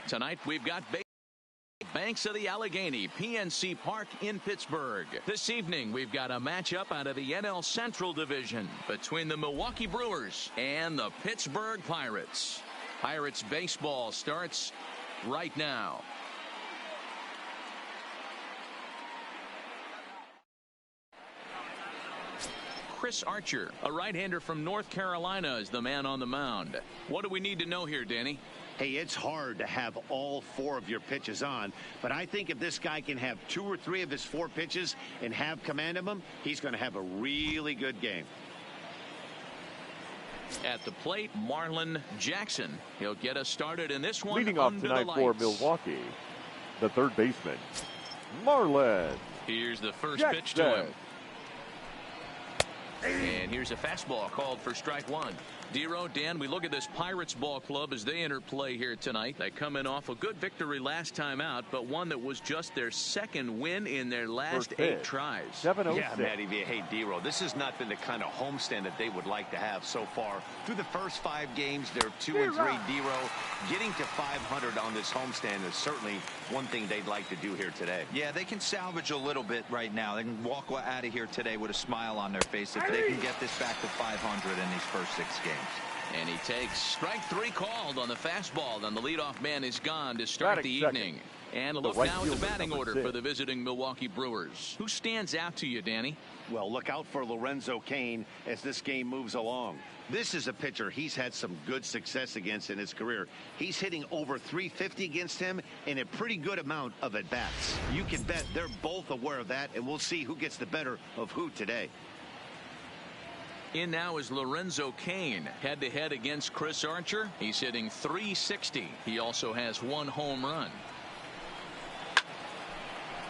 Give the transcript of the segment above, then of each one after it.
Tonight we've got Banks of the Allegheny, PNC Park in Pittsburgh. This evening we've got a matchup out of the NL Central Division between the Milwaukee Brewers and the Pittsburgh Pirates. Pirates baseball starts right now. Chris Archer, a right-hander from North Carolina, is the man on the mound. What do we need to know here, Danny? Hey, it's hard to have all 4 of your pitches on, but I think if this guy can have 2 or 3 of his 4 pitches and have command of them, he's going to have a really good game. At the plate, Marlon Jackson. He'll get us started in this one. Leading off tonight for Milwaukee, the third baseman, Marlon. Here's the first Jackson. pitch to him. And here's a fastball called for strike 1. Dero, Dan, we look at this Pirates ball club as they enter play here tonight. They come in off a good victory last time out, but one that was just their second win in their last 8 tries. 7-0-6. Yeah, Matty, hey, Dero, this has not been the kind of homestand that they would like to have so far. Through the first 5 games, they're 2-3. Dero, getting to 500 on this homestand is certainly one thing they'd like to do here today. Yeah, they can salvage a little bit right now. They can walk out of here today with a smile on their face if they can get this back to 500 in these first 6 games. And he takes strike 3 called on the fastball. Then the leadoff man is gone to start the evening. And a look now at the batting order for the visiting Milwaukee Brewers. Who stands out to you, Danny? Well, look out for LORENZO CAIN as this game moves along. This is a pitcher he's had some good success against in his career. He's hitting over 350 against him in a pretty good amount of at-bats. You can bet they're both aware of that, and we'll see who gets the better of who today. In now is Lorenzo CAIN, head-to-head against Chris Archer. He's hitting .360. He also has 1 home run.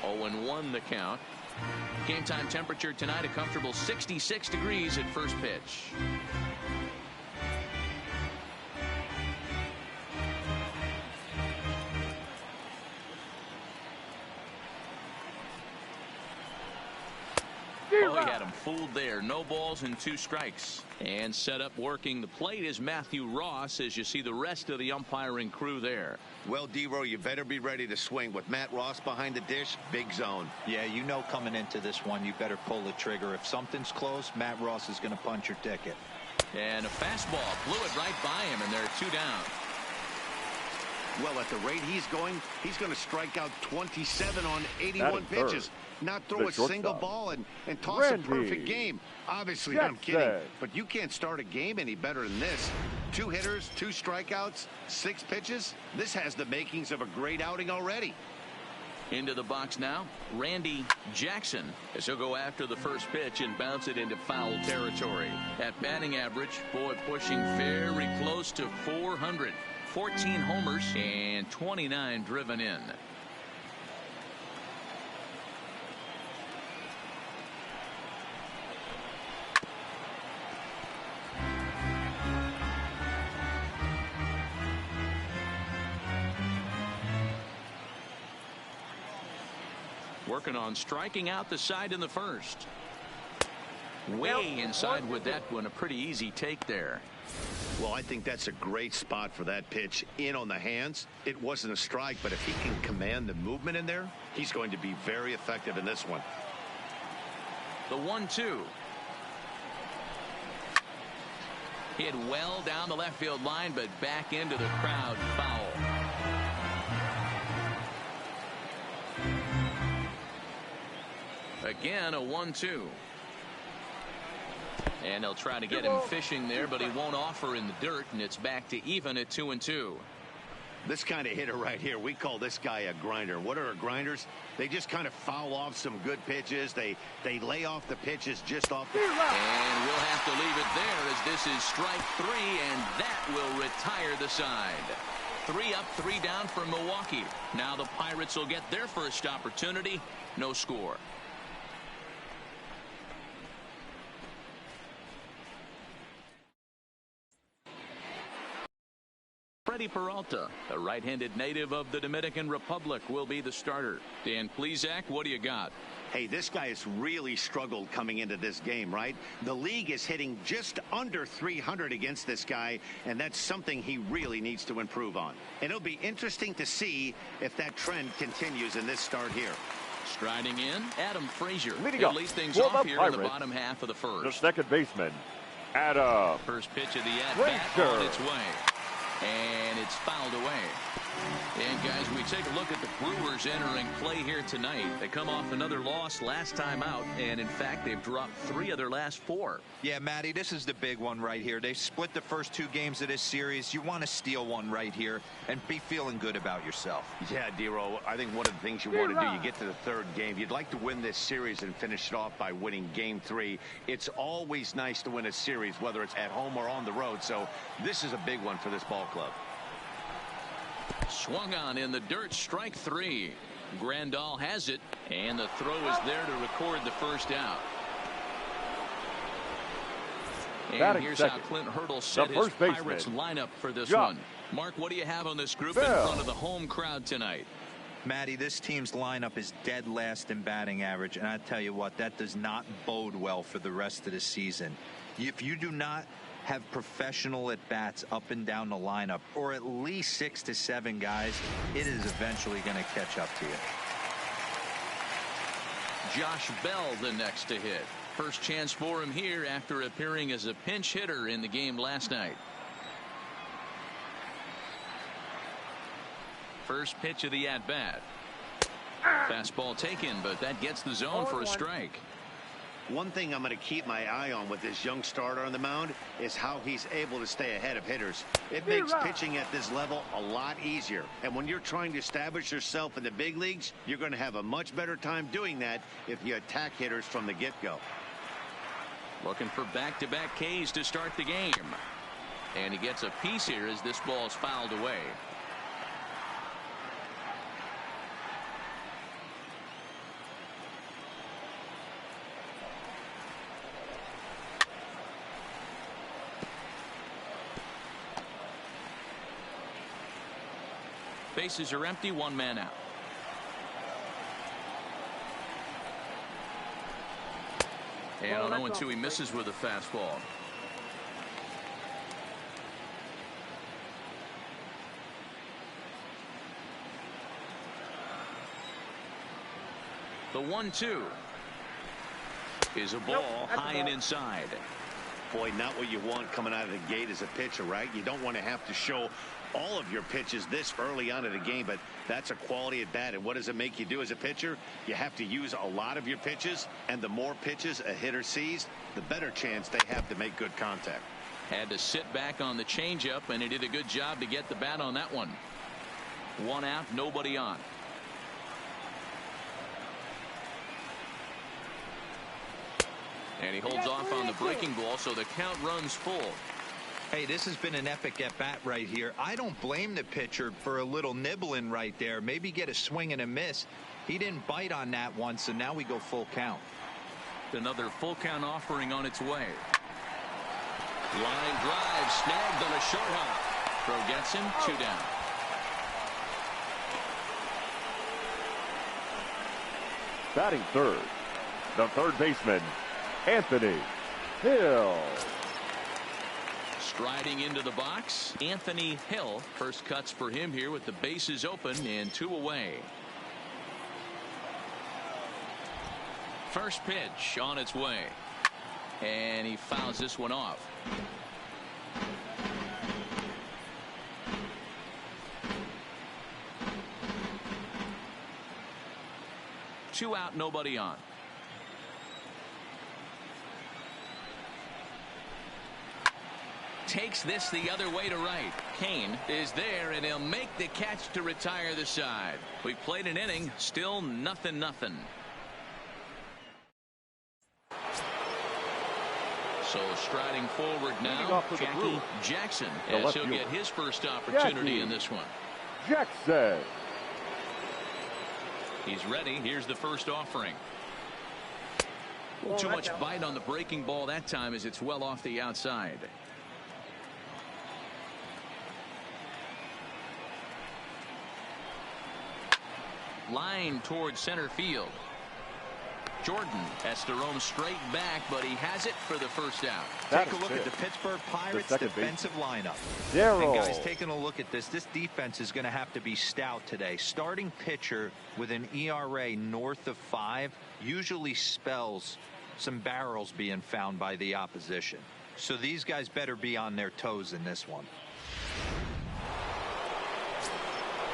0-1 the count. Game time temperature tonight, a comfortable 66 degrees at first pitch. Oh, he had him fooled there. No balls and 2 strikes. And set up working the plate is Matthew Ross as you see the rest of the umpiring crew there. Well, Dero, you better be ready to swing. With Matt Ross behind the dish, big zone. Yeah, you know coming into this one, you better pull the trigger. If something's close, Matt Ross is going to punch your ticket. And a fastball blew it right by him, and there are 2 down. Well, at the rate he's going to strike out 27 on 81 pitches. Not throw a single ball and toss a perfect game. Obviously, I'm kidding. But you can't start a game any better than this. 2 hitters, 2 strikeouts, 6 pitches. This has the makings of a great outing already. Into the box now, Randy Jackson, as he'll go after the first pitch and bounce it into foul territory. At batting average, boy, pushing very close to 400. 14 homers and 29 driven in. Working on striking out the side in the first. Way inside with that one. A pretty easy take there. Well, I think that's a great spot for that pitch in on the hands. It wasn't a strike, but if he can command the movement in there, he's going to be very effective in this one. The 1-2. Hit well down the left field line, but back into the crowd, foul. Again, a 1-2. And they'll try to get him fishing there, but he won't offer in the dirt, and it's back to even at 2-2. This kind of hitter right here, we call this guy a grinder. What are grinders? They just kind of foul off some good pitches. They lay off the pitches just off the... And we'll have to leave it there as this is strike 3, and that will retire the side. 3 up, 3 down for Milwaukee. Now the Pirates will get their first opportunity. No score. Freddie Peralta, a right-handed native of the Dominican Republic, will be the starter. Dan Plezak, what do you got? Hey, this guy has really struggled coming into this game, right? The league is hitting just under 300 against this guy, and that's something he really needs to improve on. And it'll be interesting to see if that trend continues in this start here. Striding in, Adam Frazier. Leading He'll up lead things for off the here in the Pirates, bottom half of the first. the second baseman, Adam First pitch of the at-bat on its way. And it's fouled away. And, guys, we take a look at the Brewers entering play here tonight. They come off another loss last time out, and, in fact, they've dropped 3 of their last 4. Yeah, Matty, this is the big one right here. They split the first 2 games of this series. You want to steal one right here and be feeling good about yourself. Yeah, Dero, I think one of the things you want to do, you get to the 3rd game. You'd like to win this series and finish it off by winning game 3. It's always nice to win a series, whether it's at home or on the road. So this is a big one for this ball club. Swung on in the dirt, strike 3. Grandal has it, and the throw is there to record the first out. And here's how Clint Hurdle set his Pirates lineup for this one. Mark, what do you have on this group in front of the home crowd tonight? Matty, this team's lineup is dead last in batting average, and I tell you what, that does not bode well for the rest of the season. If you do not have professional at-bats up and down the lineup, or at least 6 to 7 guys, it is eventually going to catch up to you. Josh Bell the next to hit. First chance for him here after appearing as a pinch hitter in the game last night. First pitch of the at-bat. Fastball taken, but that gets the zone for a strike. One thing I'm going to keep my eye on with this young starter on the mound is how he's able to stay ahead of hitters. It makes pitching at this level a lot easier. And when you're trying to establish yourself in the big leagues, you're going to have a much better time doing that if you attack hitters from the get-go. Looking for back-to-back Ks to start the game. And he gets a piece here as this ball is fouled away. Bases are empty, 1 man out. And on 0-2, he misses with a fastball. The 1-2 is a ball high and inside. Boy, not what you want coming out of the gate as a pitcher, right? You don't want to have to show all of your pitches this early on in the game, but that's a quality at bat. And what does it make you do as a pitcher? You have to use a lot of your pitches, and the more pitches a hitter sees, the better chance they have to make good contact. Had to sit back on the changeup, and he did a good job to get the bat on that one. 1 out, nobody on. And he holds off on the breaking ball, so the count runs full. Hey, this has been an epic at-bat right here. I don't blame the pitcher for a little nibbling right there. Maybe get a swing and a miss. He didn't bite on that one, so now we go full count. Another full count offering on its way. Line drive, snagged on a short hop. Throw gets him, 2 down. Batting third, the third baseman, Anthony Hill. Striding into the box, Anthony Hill. First cuts for him here with the bases open and 2 away. First pitch on its way. And he fouls this one off. Two out, nobody on. Takes this the other way to right. CAIN is there, and he'll make the catch to retire the side. We played an inning, still 0-0. So striding forward now, Jackie Jackson, as he'll get his first opportunity in this one. Jackson. He's ready. Here's the first offering. Too much bite on the breaking ball that time as it's well off the outside. Line towards center field. Jordan has to roam straight back, but he has it for the first out. Take a look at the Pittsburgh Pirates defensive lineup. And guys, taking a look at this defense is going to have to be stout today. Starting pitcher with an ERA north of 5 usually spells some barrels being found by the opposition. So these guys better be on their toes in this one.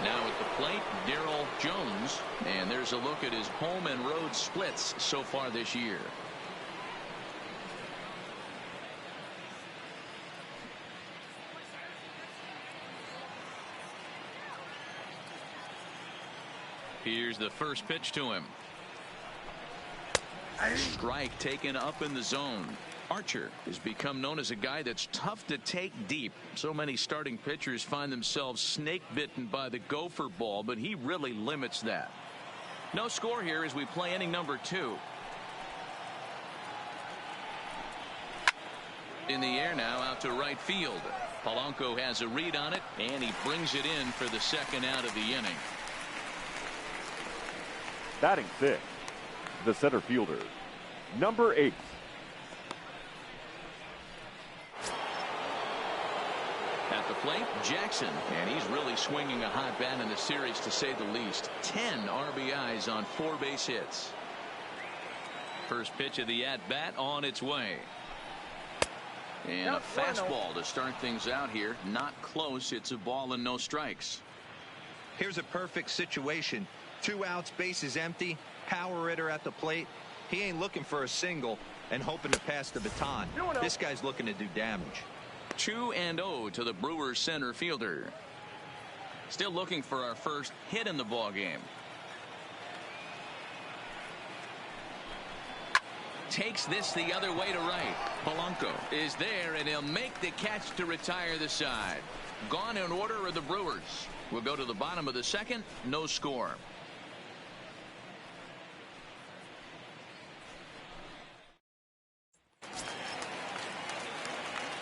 Now at the plate, Darryl Jones, and there's a look at his home and road splits so far this year. Here's the first pitch to him. Strike taken up in the zone. Archer has become known as a guy that's tough to take deep. So many starting pitchers find themselves snake bitten by the gopher ball, but he really limits that. No score here as we play inning number 2. In the air now, out to right field. Polanco has a read on it, and he brings it in for the second out of the inning. Batting 6, the center fielder, number 8. At the plate, Jackson, and he's really swinging a hot bat in the series, to say the least. 10 RBIs on 4 base hits. First pitch of the at-bat on its way. And a fastball to start things out here. Not close. It's a ball and no strikes. Here's a perfect situation. 2 outs, bases empty, power hitter at the plate. He ain't looking for a single and hoping to pass the baton. This guy's looking to do damage. 2-0 to the Brewers center fielder. Still looking for our first hit in the ball game. Takes this the other way to right. Polanco is there, and he'll make the catch to retire the side. Gone in order are the Brewers. We'll go to the bottom of the second. No score.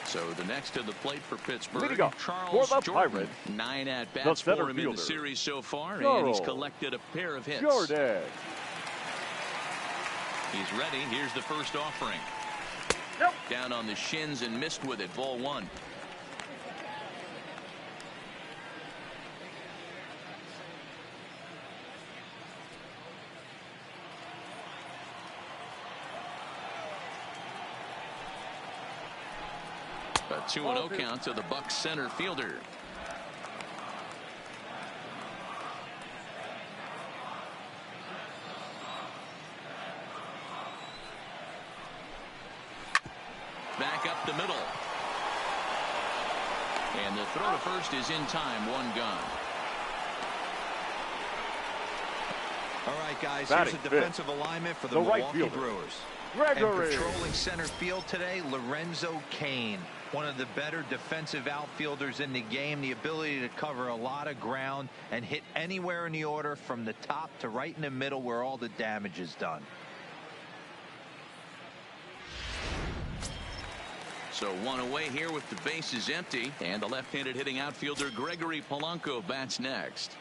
So the next to the plate for Pittsburgh, Charles Jordan. 9 at-bats for him in the series so far, and he's collected a pair of hits. Jordan. He's ready. Here's the first offering. Down on the shins and missed with it. Ball 1. A 2-0 count to the Bucs center fielder. Back up the middle. And the throw to first is in time. 1 gone. All right, guys, here's a defensive alignment for the Milwaukee Brewers. And patrolling center field today, LORENZO CAIN, one of the better defensive outfielders in the game. The ability to cover a lot of ground and hit anywhere in the order from the top to right in the middle where all the damage is done. So 1 away here with the bases empty, and the left-handed hitting outfielder Gregory Polanco bats next.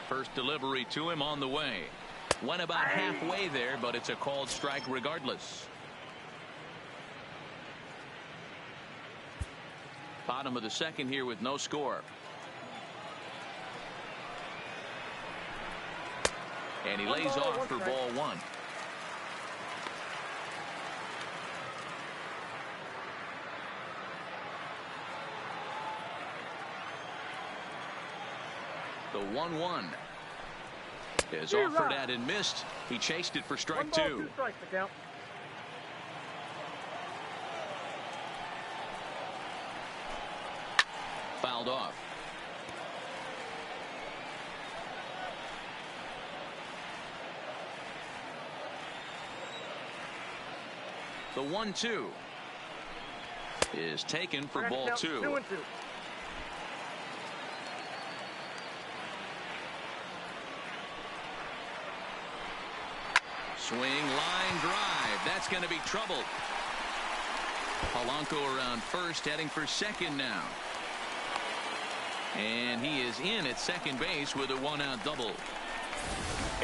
First delivery to him on the way. Went about halfway there, but it's a called strike regardless. Bottom of the second here with no score. And he lays off for ball 1. The 1-1 is offered at and missed. He chased it for strike 2. 2 strikes to count. Fouled off. The 1-2 is taken for ball 2. 2-2. Swing, line drive. That's going to be trouble. Polanco around first, heading for second now. And he is in at second base with a 1-out double.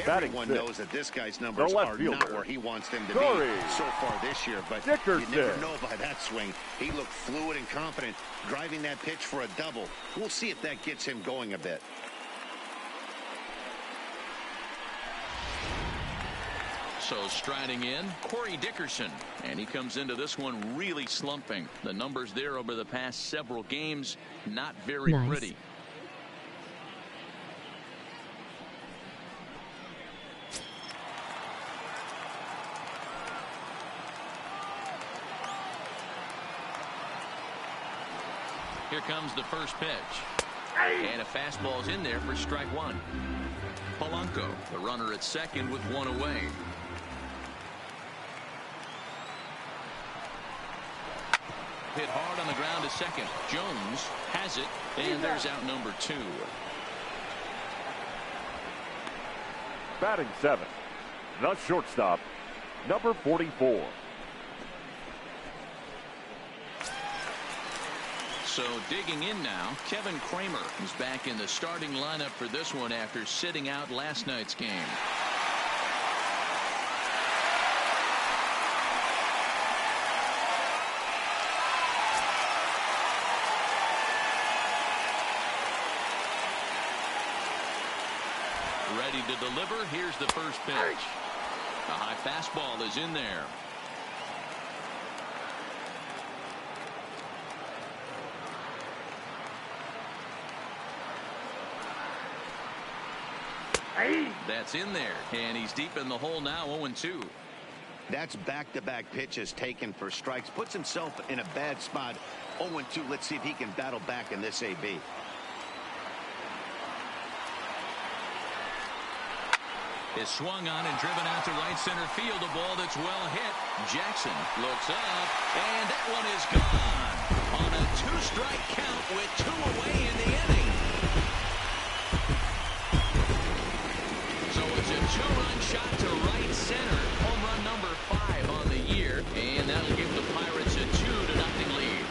Everyone knows that this guy's numbers are not where he wants them to be so far this year, but you never know by that swing. He looked fluid and confident, driving that pitch for a double. We'll see if that gets him going a bit. So striding in, Corey Dickerson, and he comes into this one really slumping. The numbers there over the past several games, not very pretty. Here comes the first pitch. And a fastball's in there for strike one. Polanco, the runner at second with one away. Hit hard on the ground to second. Jones has it, and there's out number 2. Batting 7th, the shortstop, number 44. So digging in now, Kevin Kramer is back in the starting lineup for this one after sitting out last night's game. Ready to deliver. Here's the first pitch. A high fastball is in there. That's in there, and he's deep in the hole now, 0-2. That's back-to-back pitches taken for strikes. Puts himself in a bad spot. 0-2. Let's see if he can battle back in this AB. Is swung on and driven out to right center field. A ball that's well hit. Jackson looks up, and that one is gone on a 2-strike count with 2 away in the inning. So it's a 2-run shot to right center. Home run number 5 on the year, and that'll give the Pirates a 2-0 lead.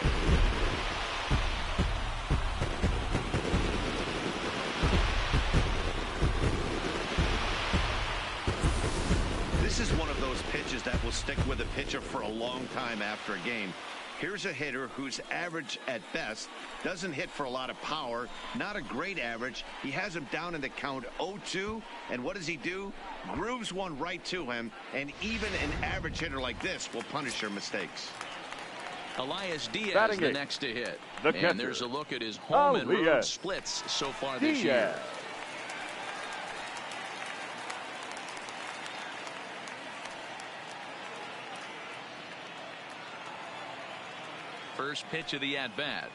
This is one of those pitches that will stick with a pitcher for a long time after a game. Here's a hitter who's average at best, doesn't hit for a lot of power, not a great average. He has him down in the count 0-2, and what does he do? Grooves one right to him, and even an average hitter like this will punish your mistakes. Elias Diaz the next to hit. And there's a look at his home and road splits so far this year. First pitch of the at-bat.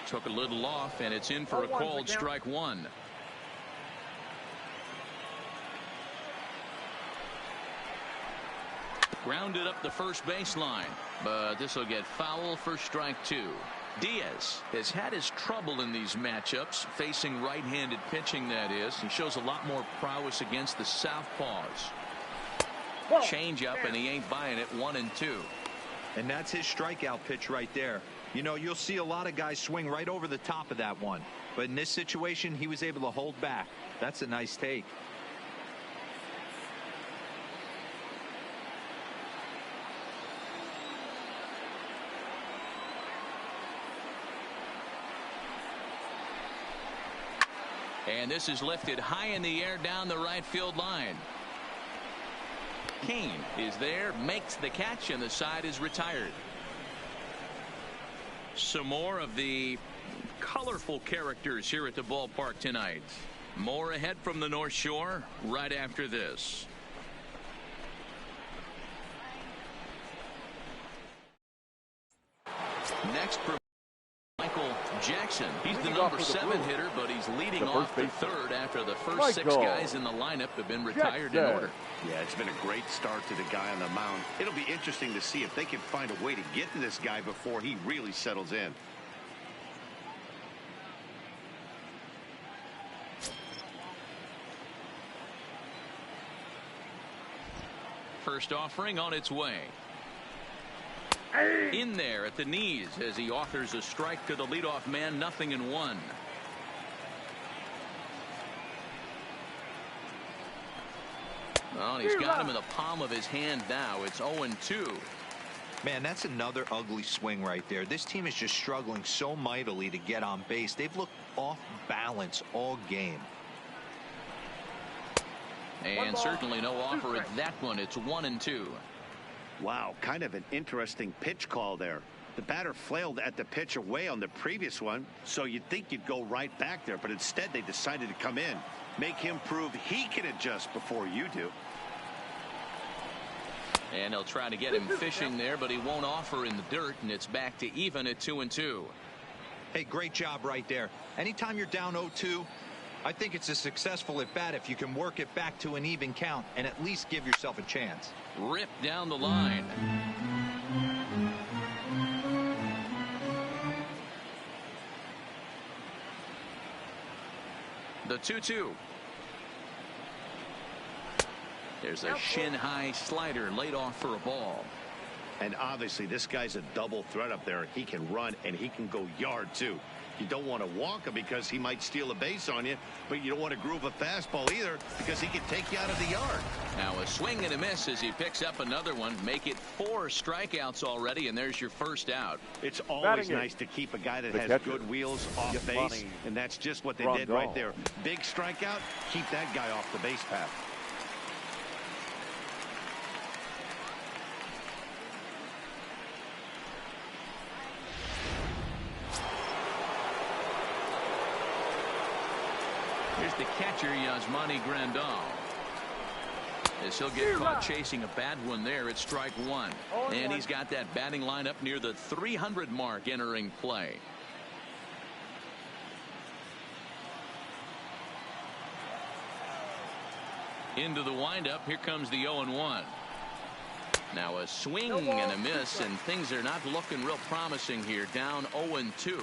Took a little off, and it's in for a called strike one. Grounded up the first baseline, but this will get foul for strike 2. Diaz has had his trouble in these matchups, facing right-handed pitching, that is, and shows a lot more prowess against the southpaws. Change up, and he ain't buying it. 1-2. And that's his strikeout pitch right there. You know, you'll see a lot of guys swing right over the top of that one. But in this situation, he was able to hold back. That's a nice take. And this is lifted high in the air down the right field line. CAIN is there, makes the catch, and the side is retired. Some more of the colorful characters here at the ballpark tonight. More ahead from the North Shore right after this. Next for Michael Jackson. He's the number 7 hitter, but he's leading off the third after the first 6 guys in the lineup have been retired in order. Yeah, it's been a great start to the guy on the mound. It'll be interesting to see if they can find a way to get to this guy before he really settles in. First offering on its way. In there at the knees as he offers a strike to the leadoff man. 0-1. Well, and he's got him in the palm of his hand now. It's 0-2. Man, that's another ugly swing right there. This team is just struggling so mightily to get on base. They've looked off balance all game. And certainly no offer at that one. It's 1-2. Wow, kind of an interesting pitch call there. The batter flailed at the pitch away on the previous one, so you'd think you'd go right back there, but instead they decided to come in. Make him prove he can adjust before you do. And they'll try to get him fishing there, but he won't offer in the dirt, and it's back to even at 2-2. Hey, great job right there. Anytime you're down 0-2, I think it's a successful at bat if you can work it back to an even count and at least give yourself a chance. Ripped down the line. The 2-2. There's a shin-high slider laid off for a ball. And obviously this guy's a double threat up there. He can run and he can go yard too. You don't want to walk him because he might steal a base on you, but you don't want to groove a fastball either because he can take you out of the yard. Now a swing and a miss as he picks up another one. Make it 4 strikeouts already, and there's your first out. It's always nice to keep a guy that has good wheels off base, and that's just what they did right there. Big strikeout, keep that guy off the base path. Here's the catcher, Yasmani Grandal. As he'll get caught chasing a bad one there, it's strike 1. And he's got that batting lineup near the 300 mark entering play. Into the windup, here comes the 0-1. Now a swing and a miss, and things are not looking real promising here. Down 0-2.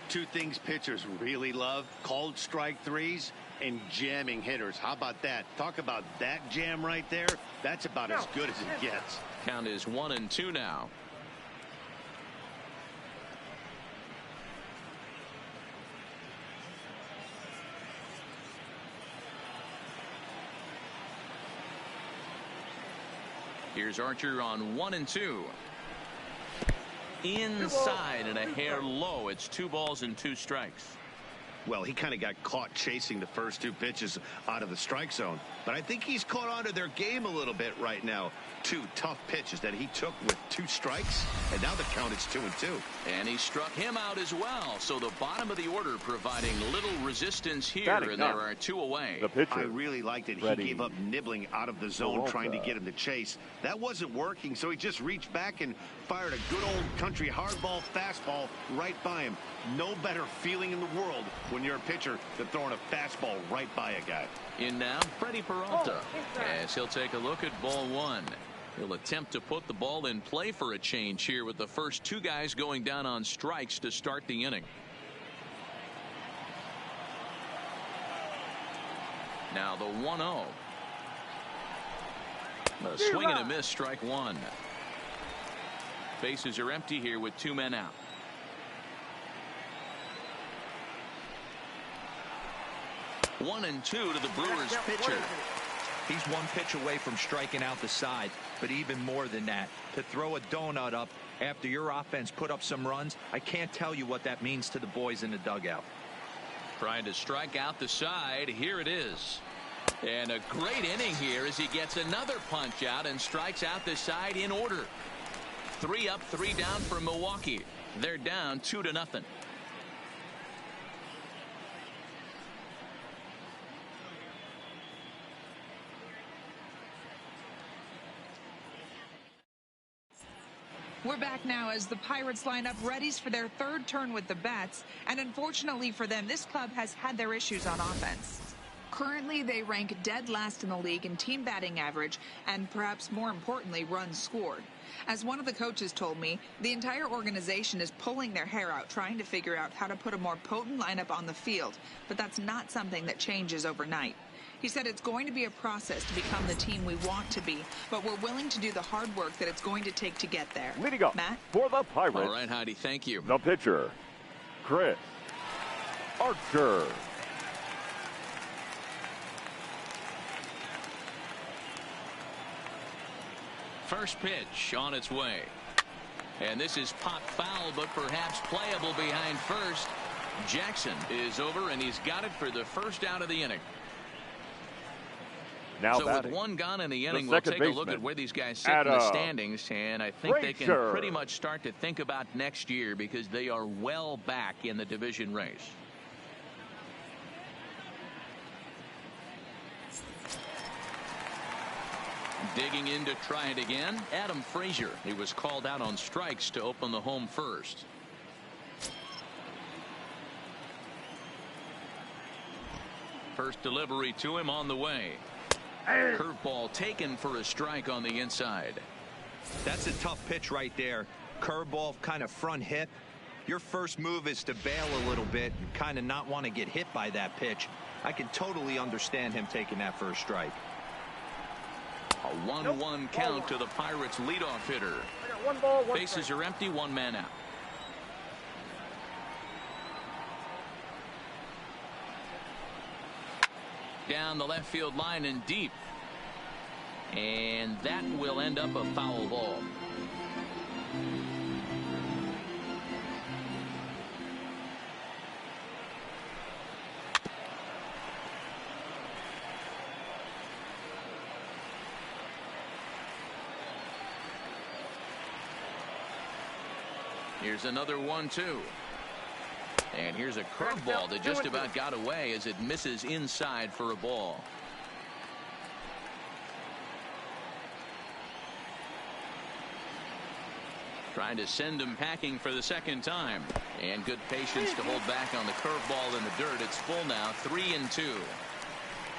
Two things pitchers really love: called strike threes and jamming hitters. How about that? Talk about that jam right there. That's about as good as it gets. Count is 1-2 now. Here's Archer on 1-2. Inside and a hair low. It's 2 balls and 2 strikes. Well, he kind of got caught chasing the first 2 pitches out of the strike zone, but I think he's caught on to their game a little bit right now. 2 tough pitches that he took with 2 strikes, and now the count is 2-2. And he struck him out as well. So the bottom of the order providing little resistance here, and there are 2 away. The pitcher, I really liked that he gave up nibbling out of the zone, trying to get him to chase. That wasn't working, so he just reached back and fired a good old country hardball fastball right by him. No better feeling in the world when you're a pitcher than throwing a fastball right by a guy. In now, Freddie Peralta, as he'll take a look at ball 1. He'll attempt to put the ball in play for a change here with the first 2 guys going down on strikes to start the inning. Now the 1-0. A swing and a miss, strike 1. Bases are empty here with 2 men out. One and 2 to the Brewers pitcher. He's 1 pitch away from striking out the side, but even more than that, to throw a donut up after your offense put up some runs, I can't tell you what that means to the boys in the dugout. Trying to strike out the side. Here it is. And a great inning here as he gets another punch out and strikes out the side in order. 3 up, 3 down for Milwaukee. They're down 2-0. We're back now as the Pirates line up readies for their 3rd turn with the bats, and unfortunately for them, this club has had their issues on offense. Currently, they rank dead last in the league in team batting average and perhaps more importantly, runs scored. As one of the coaches told me, the entire organization is pulling their hair out trying to figure out how to put a more potent lineup on the field, but that's not something that changes overnight. He said it's going to be a process to become the team we want to be, but we're willing to do the hard work that it's going to take to get there. Leading up Matt? for the Pirates. All right, Heidi, thank you. The pitcher, Chris Archer. First pitch on its way. And this is popped foul, but perhaps playable behind first. Jackson is over, and he's got it for the first out of the inning. Now so with one gone in the inning, we'll take a look at where these guys sit in the standings, and I think they can pretty much start to think about next year because they are well back in the division race. Digging in to try it again, Adam Frazier. He was called out on strikes to open the home first. First delivery to him on the way. Curveball taken for a strike on the inside. That's a tough pitch right there. Curveball, kind of front hip. Your first move is to bail a little bit and kind of not want to get hit by that pitch. I can totally understand him taking that first strike. A 1-1 count to the Pirates leadoff hitter. Bases are empty, one man out. Down the left field line and deep. And that will end up a foul ball. Here's another 1-2. And here's a curveball that just about got away as it misses inside for a ball. Trying to send him packing for the second time. And good patience to hold back on the curveball in the dirt. It's full now, 3-2.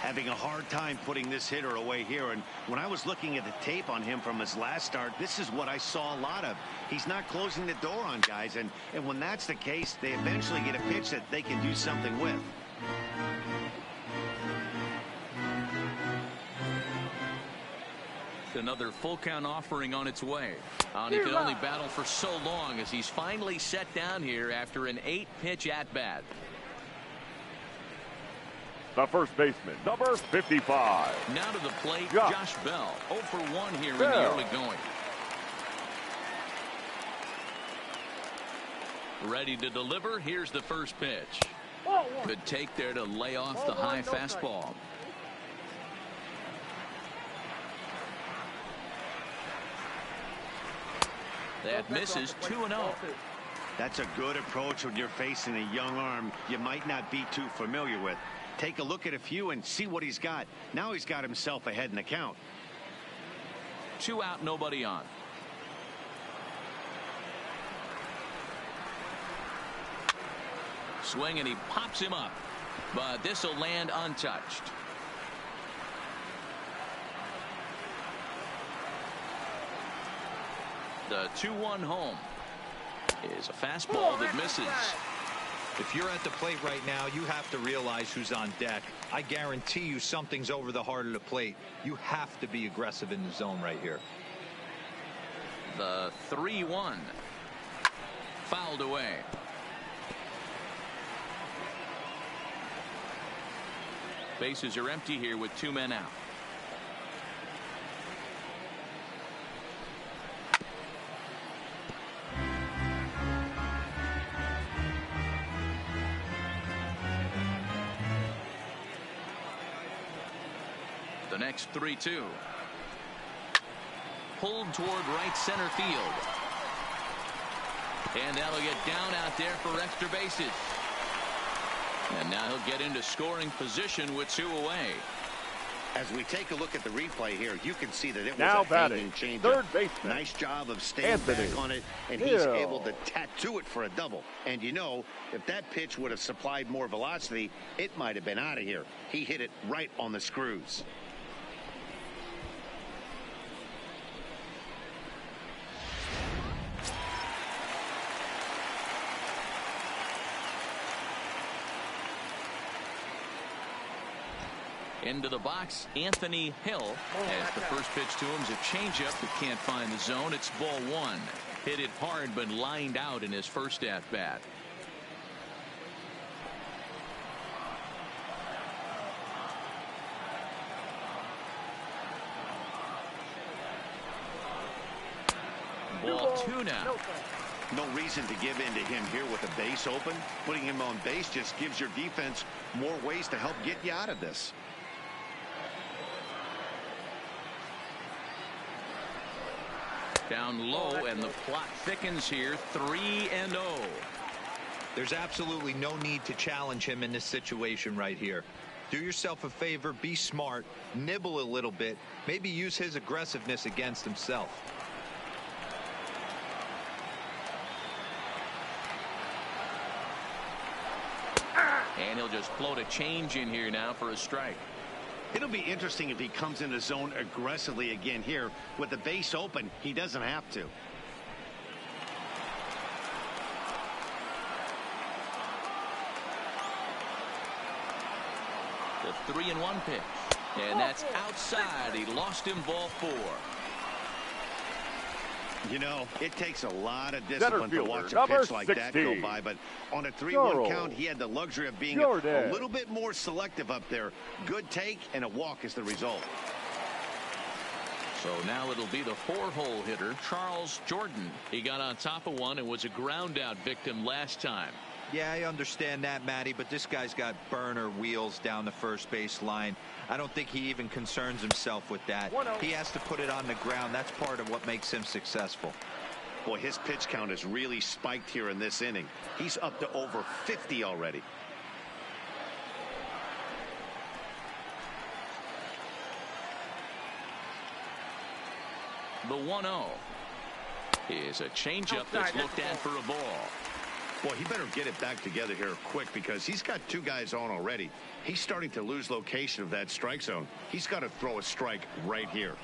Having a hard time putting this hitter away here, and when I was looking at the tape on him from his last start, this is what I saw a lot of. He's not closing the door on guys, and when that's the case, they eventually get a pitch that they can do something with. Another full count offering on its way. And he can only battle for so long as he's finally set down here after an 8-pitch at-bat. The first baseman, number 55. Now to the plate, Josh Bell. 0 for 1 here in the early going. Ready to deliver. Here's the first pitch. Good take there to lay off the high fastball. That misses 2-0. That's a good approach when you're facing a young arm you might not be too familiar with. Take a look at a few and see what he's got. Now he's got himself ahead in the count. 2 out, nobody on. Swing and he pops him up, but this will land untouched. The 2-1 home is a fastball that misses. If you're at the plate right now, you have to realize who's on deck. I guarantee you something's over the heart of the plate. You have to be aggressive in the zone right here. The 3-1 fouled away. Bases are empty here with 2 men out. The next 3-2. Pulled toward right center field. And that'll get down out there for extra bases. And now he'll get into scoring position with 2 away. As we take a look at the replay here, you can see that it was now a hanging changeup. Third baseman. Nice job of staying back on it, and he's able to tattoo it for a double. And you know, if that pitch would have supplied more velocity, it might have been out of here. He hit it right on the screws. Into the box, Anthony Hill, as the first pitch to him is a changeup that can't find the zone. It's ball 1. Hit it hard, but lined out in his first at bat. Ball 2 now. No reason to give in to him here with a base open. Putting him on base just gives your defense more ways to help get you out of this. Down low, and the plot thickens here. 3-0. There's absolutely no need to challenge him in this situation right here. Do yourself a favor, be smart, nibble a little bit, maybe use his aggressiveness against himself. And he'll just float a change in here now for a strike. It'll be interesting if he comes in the zone aggressively again here. With the base open, he doesn't have to. The 3-1 pitch. And that's outside. He lost him, ball 4. You know, it takes a lot of discipline to watch a pitch like that go by, but on a 3-1 count, he had the luxury of being a little bit more selective up there. Good take, and a walk is the result. So now it'll be the 4-hole hitter, Charles Jordan. He got on top of one and was a ground-out victim last time. Yeah, I understand that, Matty, but this guy's got burner wheels down the first base line. I don't think he even concerns himself with that. He has to put it on the ground. That's part of what makes him successful. Boy, his pitch count has really spiked here in this inning. He's up to over 50 already. The 1-0 is a changeup that's looked at for a ball. Boy, he better get it back together here quick because he's got 2 guys on already. He's starting to lose location of that strike zone. He's got to throw a strike right here.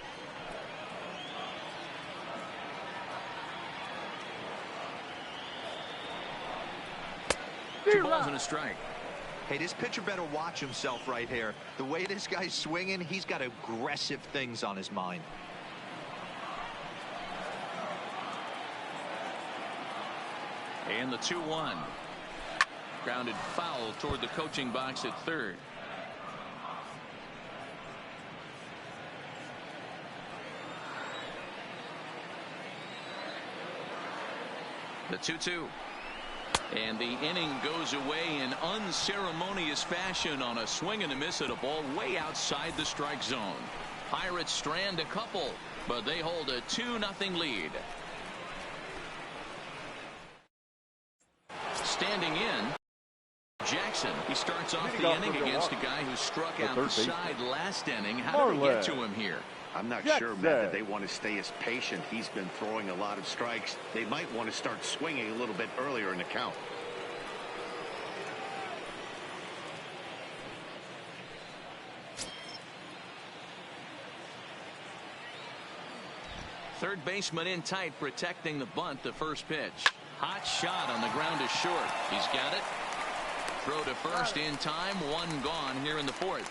2 balls and a strike. Hey, this pitcher better watch himself right here. The way this guy's swinging, he's got aggressive things on his mind. And the 2-1. Grounded foul toward the coaching box at third. The 2-2. And the inning goes away in unceremonious fashion on a swing and a miss at a ball way outside the strike zone. Pirates strand a couple, but they hold a 2-0 lead. Standing in, Jackson. He starts off the inning against a guy who struck out the side last inning. How did we get to him here? I'm not sure, Matt, that they want to stay as patient. He's been throwing a lot of strikes. They might want to start swinging a little bit earlier in the count. Third baseman in tight, protecting the bunt. The first pitch. Hot shot on the ground is short. He's got it. Throw to first in time. 1 gone here in the 4th.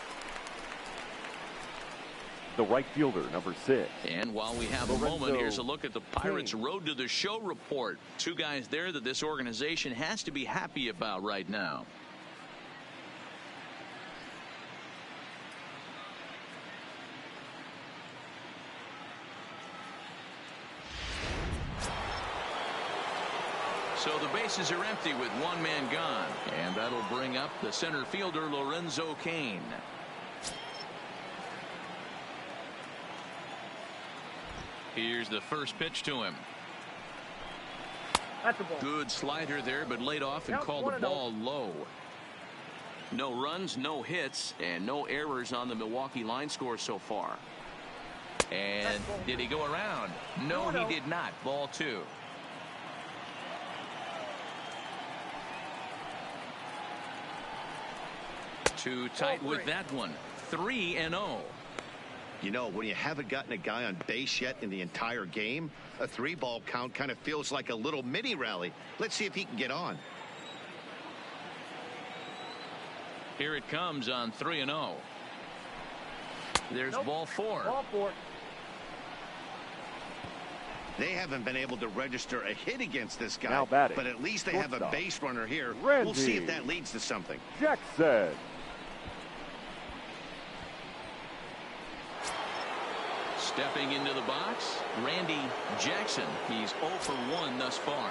The right fielder, number 6. And while we have a moment, here's a look at the Pirates' road to the show report. 2 guys there that this organization has to be happy about right now. So the bases are empty with 1 man gone. And that'll bring up the center fielder, LORENZO CAIN. Here's the first pitch to him. That's a ball. Good slider there, but laid off and called the ball low. No runs, no hits, and no errors on the Milwaukee line score so far. And did he go around? No, he did not. Ball 2. Too tight with that one. 3-0. You know, when you haven't gotten a guy on base yet in the entire game, a 3-ball count kind of feels like a little mini rally. Let's see if he can get on. Here it comes on 3-0. There's ball 4. Ball 4. They haven't been able to register a hit against this guy, Now batting. but at least they have a base runner here. Randy. We'll see if that leads to something. Stepping into the box, Randy Jackson. He's 0 for 1 thus far.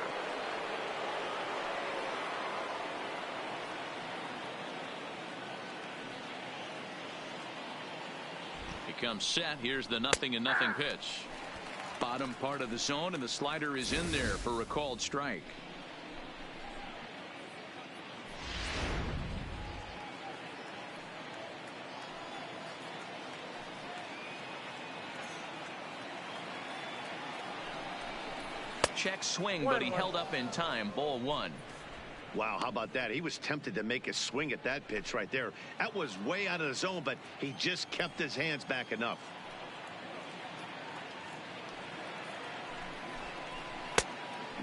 He comes set. Here's the 0-0 pitch. Bottom part of the zone, and the slider is in there for a called strike. Check swing, but he held up in time. Ball 1. Wow, how about that? He was tempted to make a swing at that pitch right there. That was way out of the zone, but he just kept his hands back enough.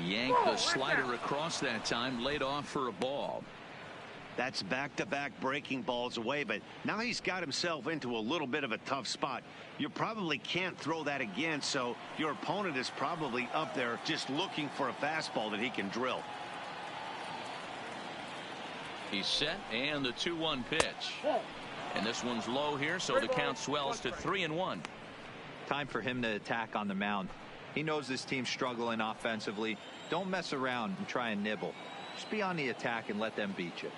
Yanked the slider across that time, laid off for a ball. That's back-to-back breaking balls away, but now he's got himself into a little bit of a tough spot. You probably can't throw that again, so your opponent is probably up there just looking for a fastball that he can drill. He's set, and the 2-1 pitch. And this one's low here, so the count swells to 3-1. Time for him to attack on the mound. He knows this team's struggling offensively. Don't mess around and try and nibble. Just be on the attack and let them beat you.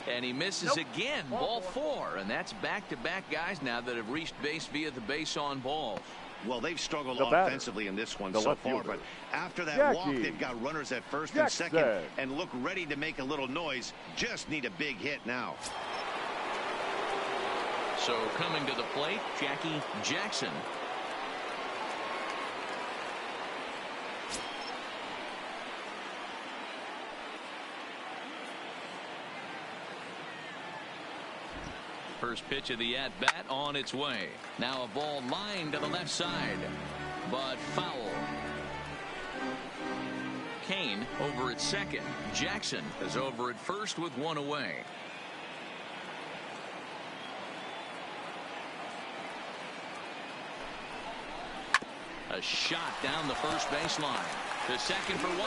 And he misses again. Ball 4, and that's back-to-back guys now that have reached base via the base on balls. Well, they've struggled offensively in this one so far, but after that walk, they've got runners at first and second and look ready to make a little noise. Just need a big hit now. So coming to the plate, Jackie Jackson. First pitch of the at-bat on its way. Now a ball lined to the left side, but foul. CAIN over at second. Jackson is over at first with one away. A shot down the first baseline. To second for 1,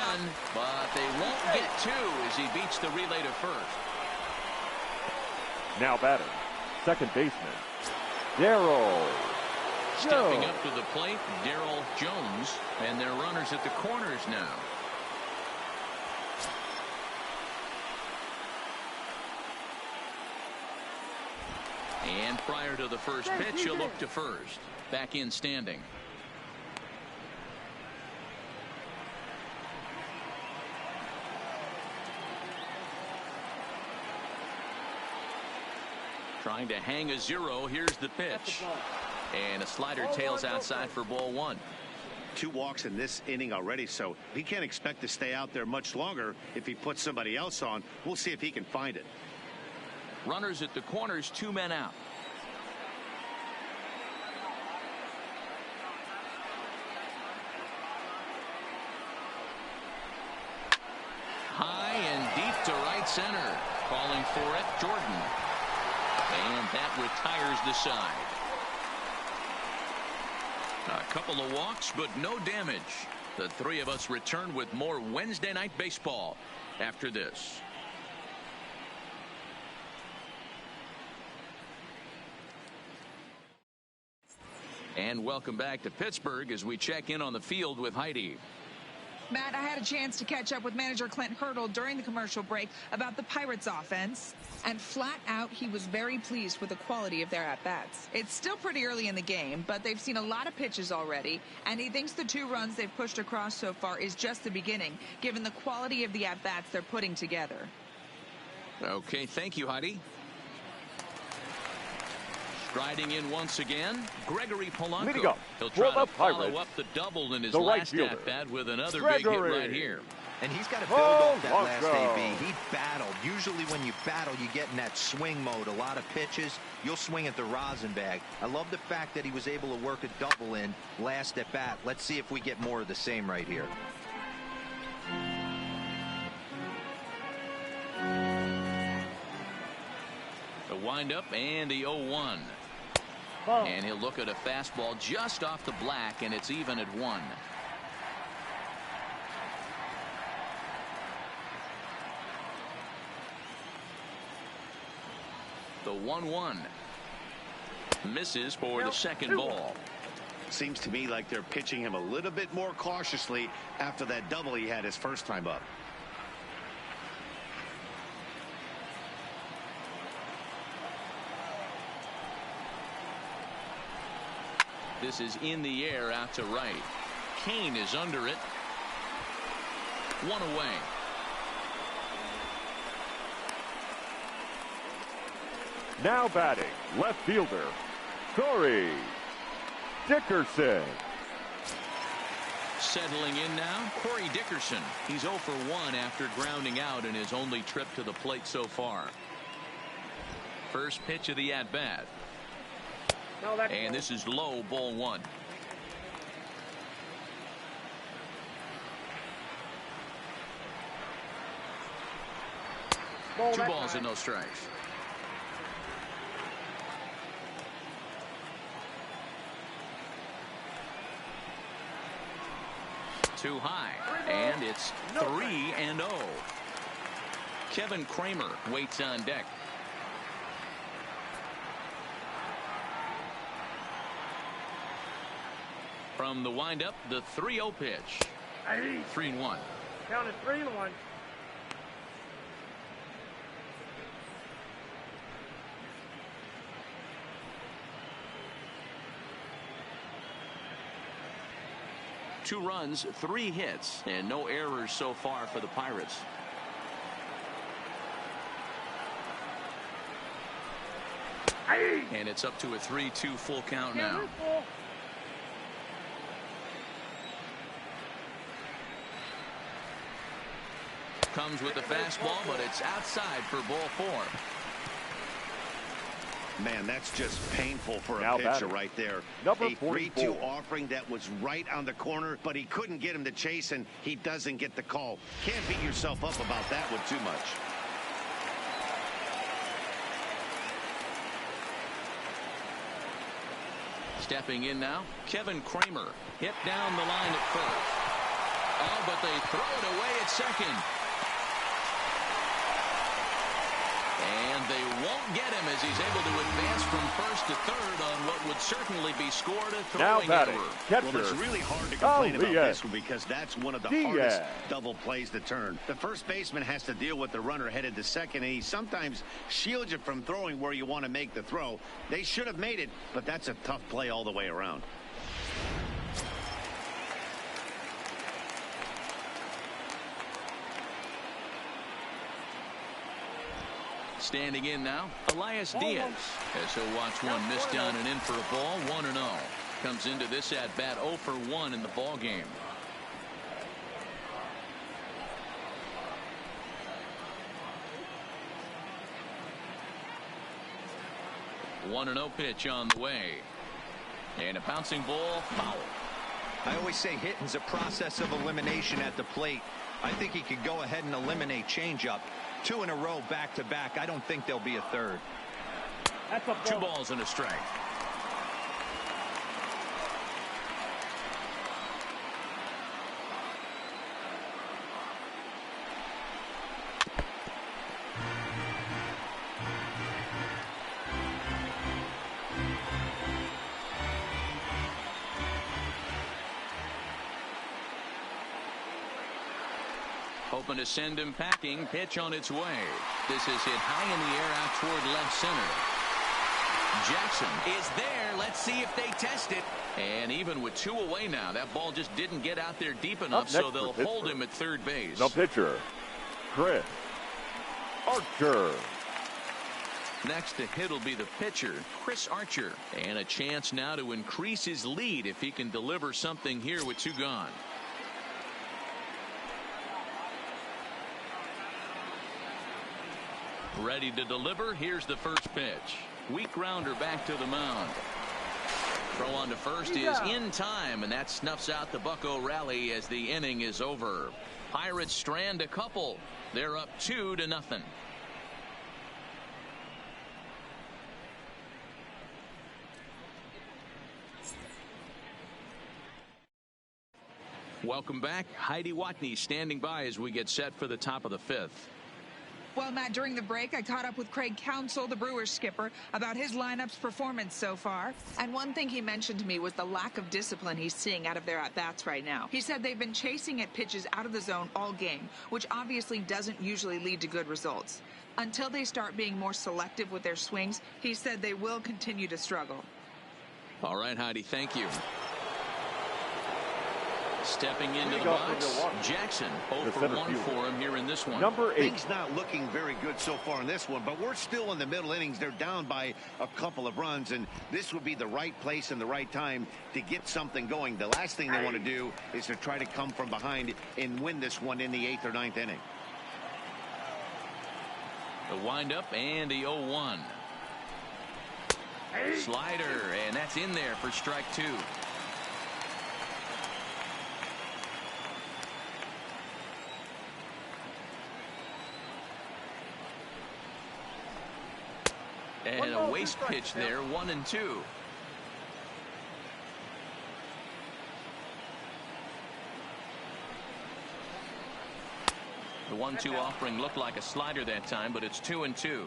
but they won't get 2 as he beats the relay to first. Now batting, second baseman, Darryl Stepping Jones. up to the plate, Darryl Jones, and they're runners at the corners now. And prior to the first pitch, he'll look to first. Back in standing. Trying to hang a 0. Here's the pitch. And a slider tails outside for ball 1. 2 walks in this inning already, so he can't expect to stay out there much longer if he puts somebody else on. We'll see if he can find it. Runners at the corners, 2 men out. High and deep to right center. Calling for it, Jordan. And that retires the side. A couple of walks, but no damage. The 3 of us return with more Wednesday Night Baseball after this. And welcome back to Pittsburgh as we check in on the field with Heidi. Matt, I had a chance to catch up with manager Clint Hurdle during the commercial break about the Pirates offense, and flat out he was very pleased with the quality of their at-bats. It's still pretty early in the game, but they've seen a lot of pitches already, and he thinks the 2 runs they've pushed across so far is just the beginning, given the quality of the at-bats they're putting together. Okay, thank you, Heidi. Striding in once again, Gregory Polanco. He'll try to follow up the double in his last at-bat with another big hit right here. And he's got to build off that last AB. He battled. Usually when you battle, you get in that swing mode. A lot of pitches, you'll swing at the rosin bag. I love the fact that he was able to work a double in last at bat. Let's see if we get more of the same right here. The windup and the 0-1. And he'll look at a fastball just off the black, and it's even at 1. The 1-1. Misses for the second ball. Seems to me like they're pitching him a little bit more cautiously after that double he had his first time up. This is in the air out to right. CAIN is under it. One away. Now batting, left fielder, Corey Dickerson. Settling in now, Corey Dickerson. He's 0 for 1 after grounding out in his only trip to the plate so far. First pitch of the at-bat. And this is low, ball 1. Two balls and no strikes. Too high, and it's 3-0. Kevin Kramer waits on deck. From the windup, the 3-0 pitch. 3-1. Counted 3-1. Two runs, 3 hits, and no errors so far for the Pirates. And it's up to a 3-2 full count now. Comes with the fastball, but it's outside for ball 4. Man, that's just painful for a pitcher batting. right there. Number a 3-2 44. offering that was right on the corner, but he couldn't get him to chase, and he doesn't get the call. Can't beat yourself up about that one too much. Stepping in now, Kevin Kramer. Hit down the line at first. Oh, but they throw it away at second. And they won't get him as he's able to advance from first to third on what would certainly be scored a throwing error. Well, it's really hard to complain about this one because that's one of the hardest double plays to turn. The first baseman has to deal with the runner headed to second, and he sometimes shields you from throwing where you want to make the throw. They should have made it, but that's a tough play all the way around. Standing in now, Elias Diaz, as he'll watch one miss down and in for a ball. 1-0. Comes into this at bat 0 for 1 in the ball game. One 1-0 pitch on the way, and a bouncing ball, foul. I always say hitting's a process of elimination at the plate. I think he could go ahead and eliminate changeup. 2 in a row back to back. I don't think there'll be a third. That's a 2 balls and a strike. Hoping to send him packing. Pitch on its way. This is hit high in the air out toward left center. Jackson is there. Let's see if they test it. And even with 2 away now, that ball just didn't get out there deep enough, so they'll hold him at third base. The pitcher, Chris Archer. Next to hit will be the pitcher, Chris Archer. And a chance now to increase his lead if he can deliver something here with 2 gone. Ready to deliver. Here's the first pitch. Weak grounder back to the mound. Throw on to first is in time, and that snuffs out the Bucco rally as the inning is over. Pirates strand a couple. They're up 2-0. Welcome back. Heidi Watney standing by as we get set for the top of the 5th. Well, Matt, during the break, I caught up with Craig Counsell, the Brewers skipper, about his lineup's performance so far. And one thing he mentioned to me was the lack of discipline he's seeing out of their at-bats right now. He said they've been chasing at pitches out of the zone all game, which obviously doesn't usually lead to good results. Until they start being more selective with their swings, he said they will continue to struggle. All right, Heidi, thank you. Stepping into the box, Jackson 0 for 1 for him here in this one. Number 8. Things not looking very good so far in this one, but we're still in the middle innings. They're down by a couple of runs, and this would be the right place and the right time to get something going. The last thing they want to do is to try to come from behind and win this one in the 8th or 9th inning. The windup and the 0-1. Slider, and that's in there for strike 2. And a waste pitch there, 1-2. The 1-2 offering looked like a slider that time, but it's 2-2.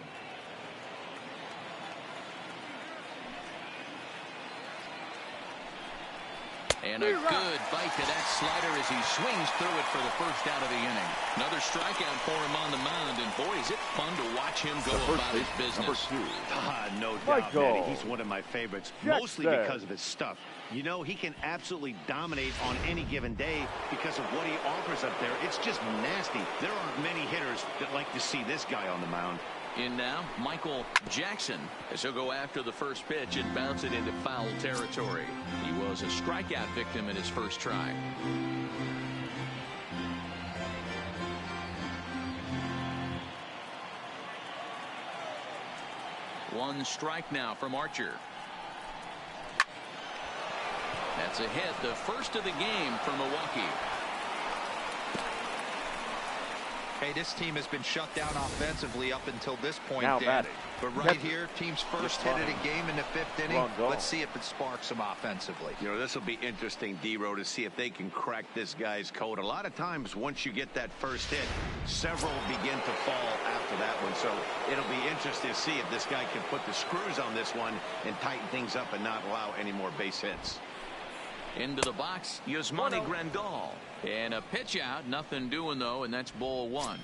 And a good bite to that slider as he swings through it for the first out of the inning. Another strikeout for him on the mound, and boy, is it fun to watch him go about his business. No doubt, Manny. He's one of my favorites, mostly because of his stuff. You know, he can absolutely dominate on any given day because of what he offers up there. It's just nasty. There aren't many hitters that like to see this guy on the mound. In now, Michael Jackson, as he'll go after the first pitch and bounce it into foul territory. He was a strikeout victim in his first try. One strike now from Archer. That's a hit, the first of the game for Milwaukee. Hey, this team has been shut down offensively up until this point, Now Dan. batting. But right here, team's first hit of the game in the 5th inning. Let's see if it sparks them offensively. You know, this will be interesting, D-Row, to see if they can crack this guy's code. A lot of times, once you get that first hit, several begin to fall after that one. So it'll be interesting to see if this guy can put the screws on this one and tighten things up and not allow any more base hits. Into the box, Yasmani Grandal. And a pitch out, nothing doing though, and that's ball 1.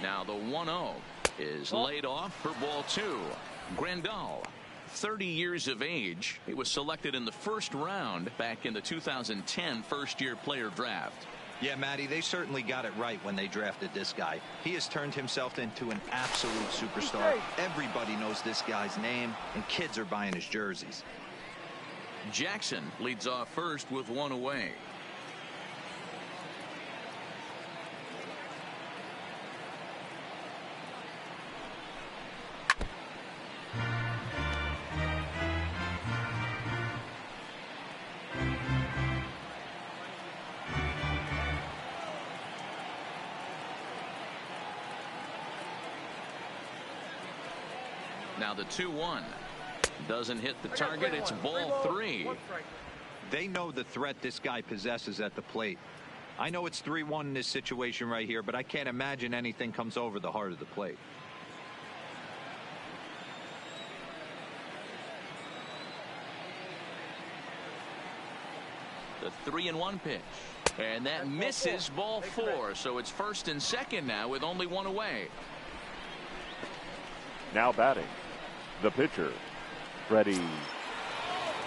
Now the 1-0 is laid off for ball 2. Grandal, 30 years of age. He was selected in the first round back in the 2010 first-year player draft. Yeah, Matty, they certainly got it right when they drafted this guy. He has turned himself into an absolute superstar. Everybody knows this guy's name, and kids are buying his jerseys. Jackson leads off first with 1 away. Now the 2-1 doesn't hit the target. It's ball 3. They know the threat this guy possesses at the plate. I know it's 3-1 in this situation right here, but I can't imagine anything comes over the heart of the plate. The 3-1 pitch. And that misses ball 4. So it's first and second now with only 1 away. Now batting, the pitcher, Freddie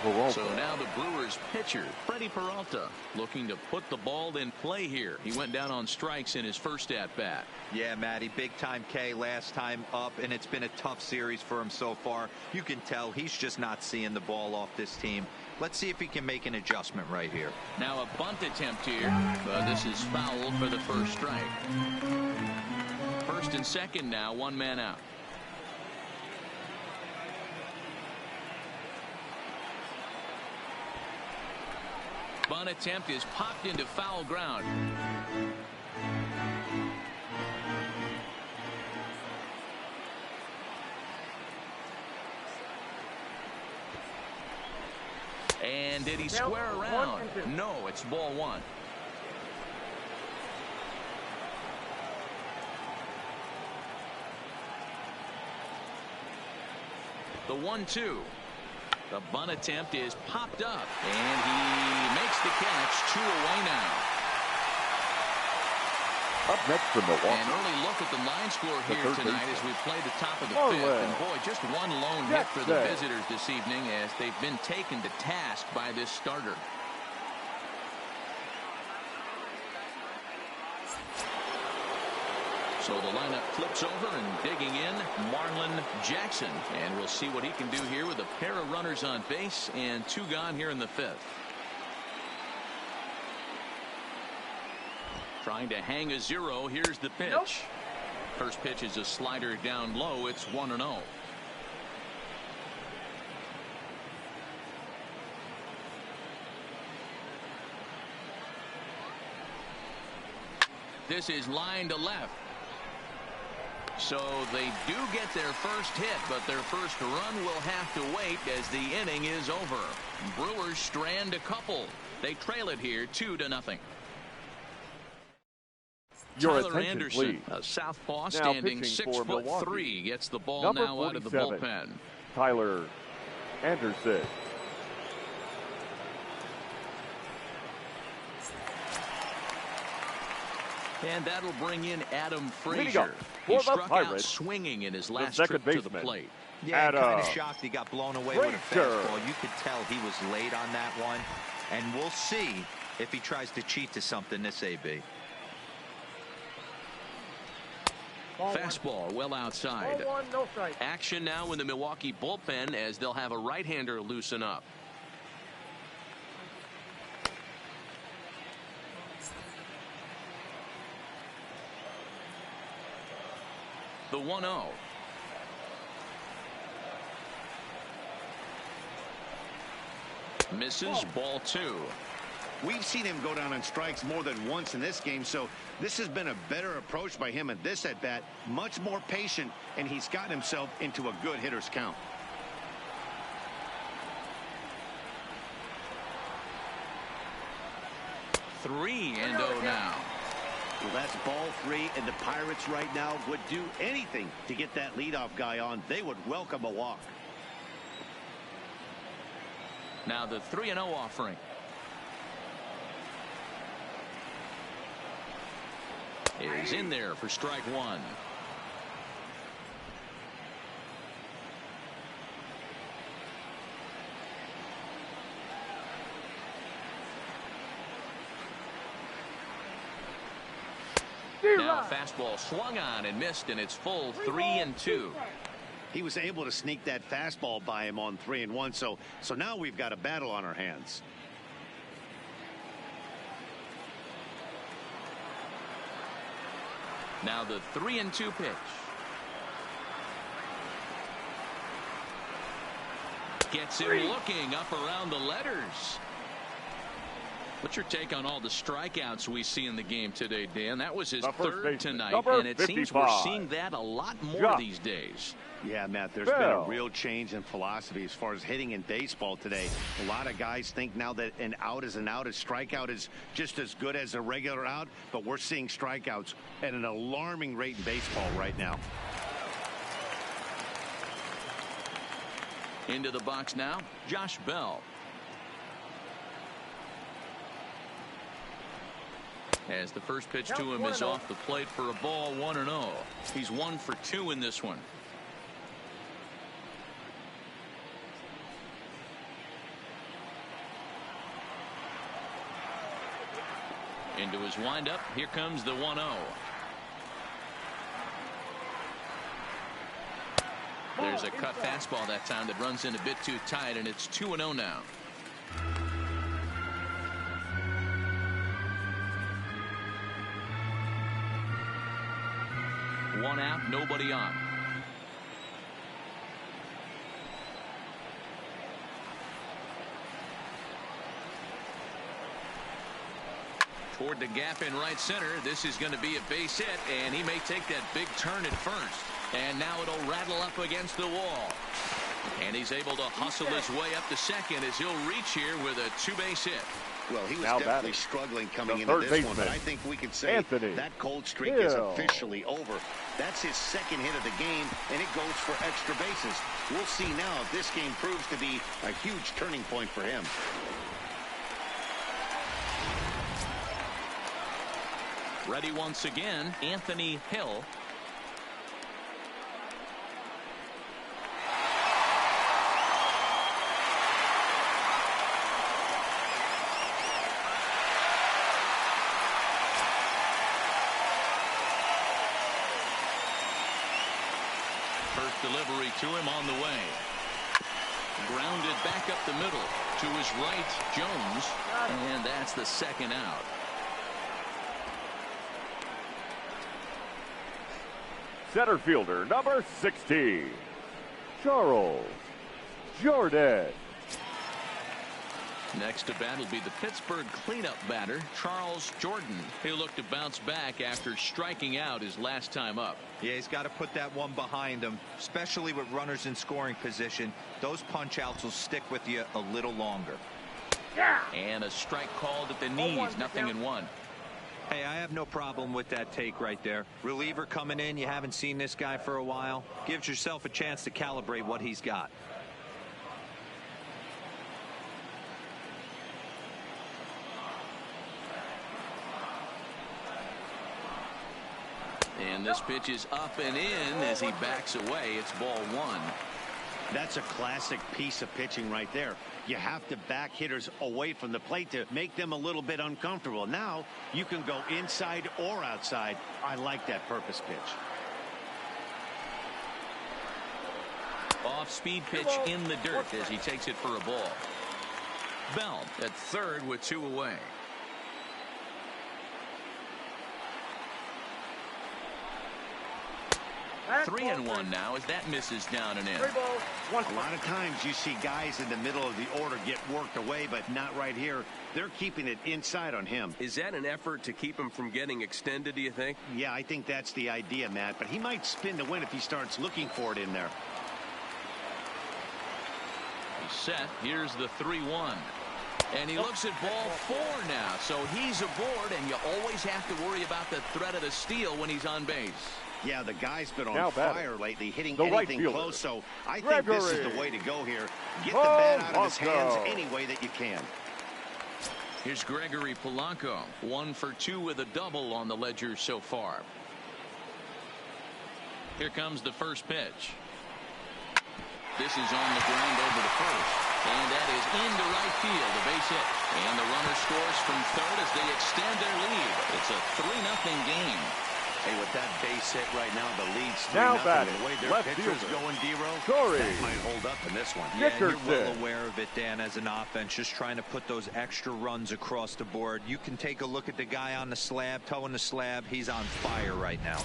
Peralta. So now the Brewers pitcher, Freddie Peralta, looking to put the ball in play here. He went down on strikes in his first at-bat. Yeah, Matty, big-time K last time up, and it's been a tough series for him so far. You can tell he's just not seeing the ball off this team. Let's see if he can make an adjustment right here. Now a bunt attempt here, but this is foul for the first strike. First and second now, 1 man out. Bunt attempt is popped into foul ground. did he square around? No, it's ball one. The 1-2. The bunt attempt is popped up, and he makes the catch. 2 away now. Up next from Milwaukee. An early look at the line score here tonight as we play the top of the fifth. And boy, just one lone hit for the visitors this evening as they've been taken to task by this starter. So the lineup flips over and digging in, Marlon Jackson. And we'll see what he can do here with a pair of runners on base and 2 gone here in the fifth. Trying to hang a 0. Here's the pitch. Nope. First pitch is a slider down low. It's 1-0. This is line to left. So they do get their first hit, but their first run will have to wait as the inning is over. Brewers strand a couple. They trail it here 2-0. Tyler Anderson, a southpaw standing 6'3", gets the ball now out of the bullpen. Tyler Anderson. And that'll bring in Adam Frazier. He struck out swinging in his last trip to the plate. Yeah, kind of shocked he got blown away with a fastball. You could tell he was late on that one. And we'll see if he tries to cheat to something this AB. Fastball well outside. Ball 1, no strike. Action now in the Milwaukee bullpen as they'll have a right-hander loosen up. The 1-0. Misses, ball 2. We've seen him go down on strikes more than once in this game, so this has been a better approach by him at this at-bat. Much more patient, and he's gotten himself into a good hitter's count. Three and 0 now. Well, that's ball 3, and the Pirates right now would do anything to get that leadoff guy on. They would welcome a walk. Now the 3-0 offering. Is in there for strike 1. Now a fastball swung on and missed, and it's full 3-2. He was able to sneak that fastball by him on 3-1, so now we've got a battle on our hands. Now the 3-2 pitch. Gets him looking up around the letters. What's your take on all the strikeouts we see in the game today, Dan? That was his third tonight, and it seems we're seeing that a lot more these days. Yeah, Matt, there's been a real change in philosophy as far as hitting in baseball today. A lot of guys think now that an out is an out. A strikeout is just as good as a regular out, but we're seeing strikeouts at an alarming rate in baseball right now. Into the box now, Josh Bell. As the first pitch to him is off the plate for a ball, 1-0. He's 1 for 2 in this one. Into his windup. Here comes the 1-0. There's a cut fastball that time that runs in a bit too tight, and it's 2-0 now. One out, nobody on. Toward the gap in right center. This is going to be a base hit, and he may take that big turn at first. And now it'll rattle up against the wall. And he's able to hustle his way up to second as he'll reach here with a two-base hit. Well, he was Now definitely batting, struggling coming the into third this one, but baseman, I think we can say Anthony that cold streak Hill. is officially over. That's his second hit of the game, and it goes for extra bases. We'll see now if this game proves to be a huge turning point for him. Ready once again, Anthony Hill. First delivery to him on the way. Grounded back up the middle to his right, Jones, and that's the second out. Center fielder, number 60, Charles Jordan. Next to bat will be the Pittsburgh cleanup batter, Charles Jordan. He'll look to bounce back after striking out his last time up. Yeah, he's got to put that one behind him, especially with runners in scoring position. Those punch outs will stick with you a little longer. And a strike called at the knees, 0-1. Hey, I have no problem with that take right there. Reliever coming in, you haven't seen this guy for a while. Gives yourself a chance to calibrate what he's got. And this pitch is up and in as he backs away. It's ball one. That's a classic piece of pitching right there. You have to back hitters away from the plate to make them a little bit uncomfortable. Now you can go inside or outside. I like that purpose pitch. Off-speed pitch in the dirt as he takes it for a ball. Bell at third with two away. 3-1 now as that misses down and in. A lot of times you see guys in the middle of the order get worked away, but not right here. They're keeping it inside on him. Is that an effort to keep him from getting extended, do you think? Yeah, I think that's the idea, Matt, but he might spin to win if he starts looking for it in there. He's set. Here's the 3-1. And he looks at ball four now. So he's aboard, and you always have to worry about the threat of the steal when he's on base. Yeah, the guy's been on fire lately, hitting anything right close, so I think this is the way to go here. Get the bat out of his hands any way that you can. Here's Gregory Polanco, 1 for 2 with a double on the ledger so far. Here comes the first pitch. This is on the ground over to first. And that is into right field, a base hit. And the runner scores from third as they extend their lead. It's a 3-0 game. Hey, with that base hit right now, the lead's 3-0. Now The way their pitcher's going, D-Row, that might hold up in this one. Yeah, you're well aware of it, Dan, as an offense, just trying to put those extra runs across the board. You can take a look at the guy on the slab, toeing the slab. He's on fire right now.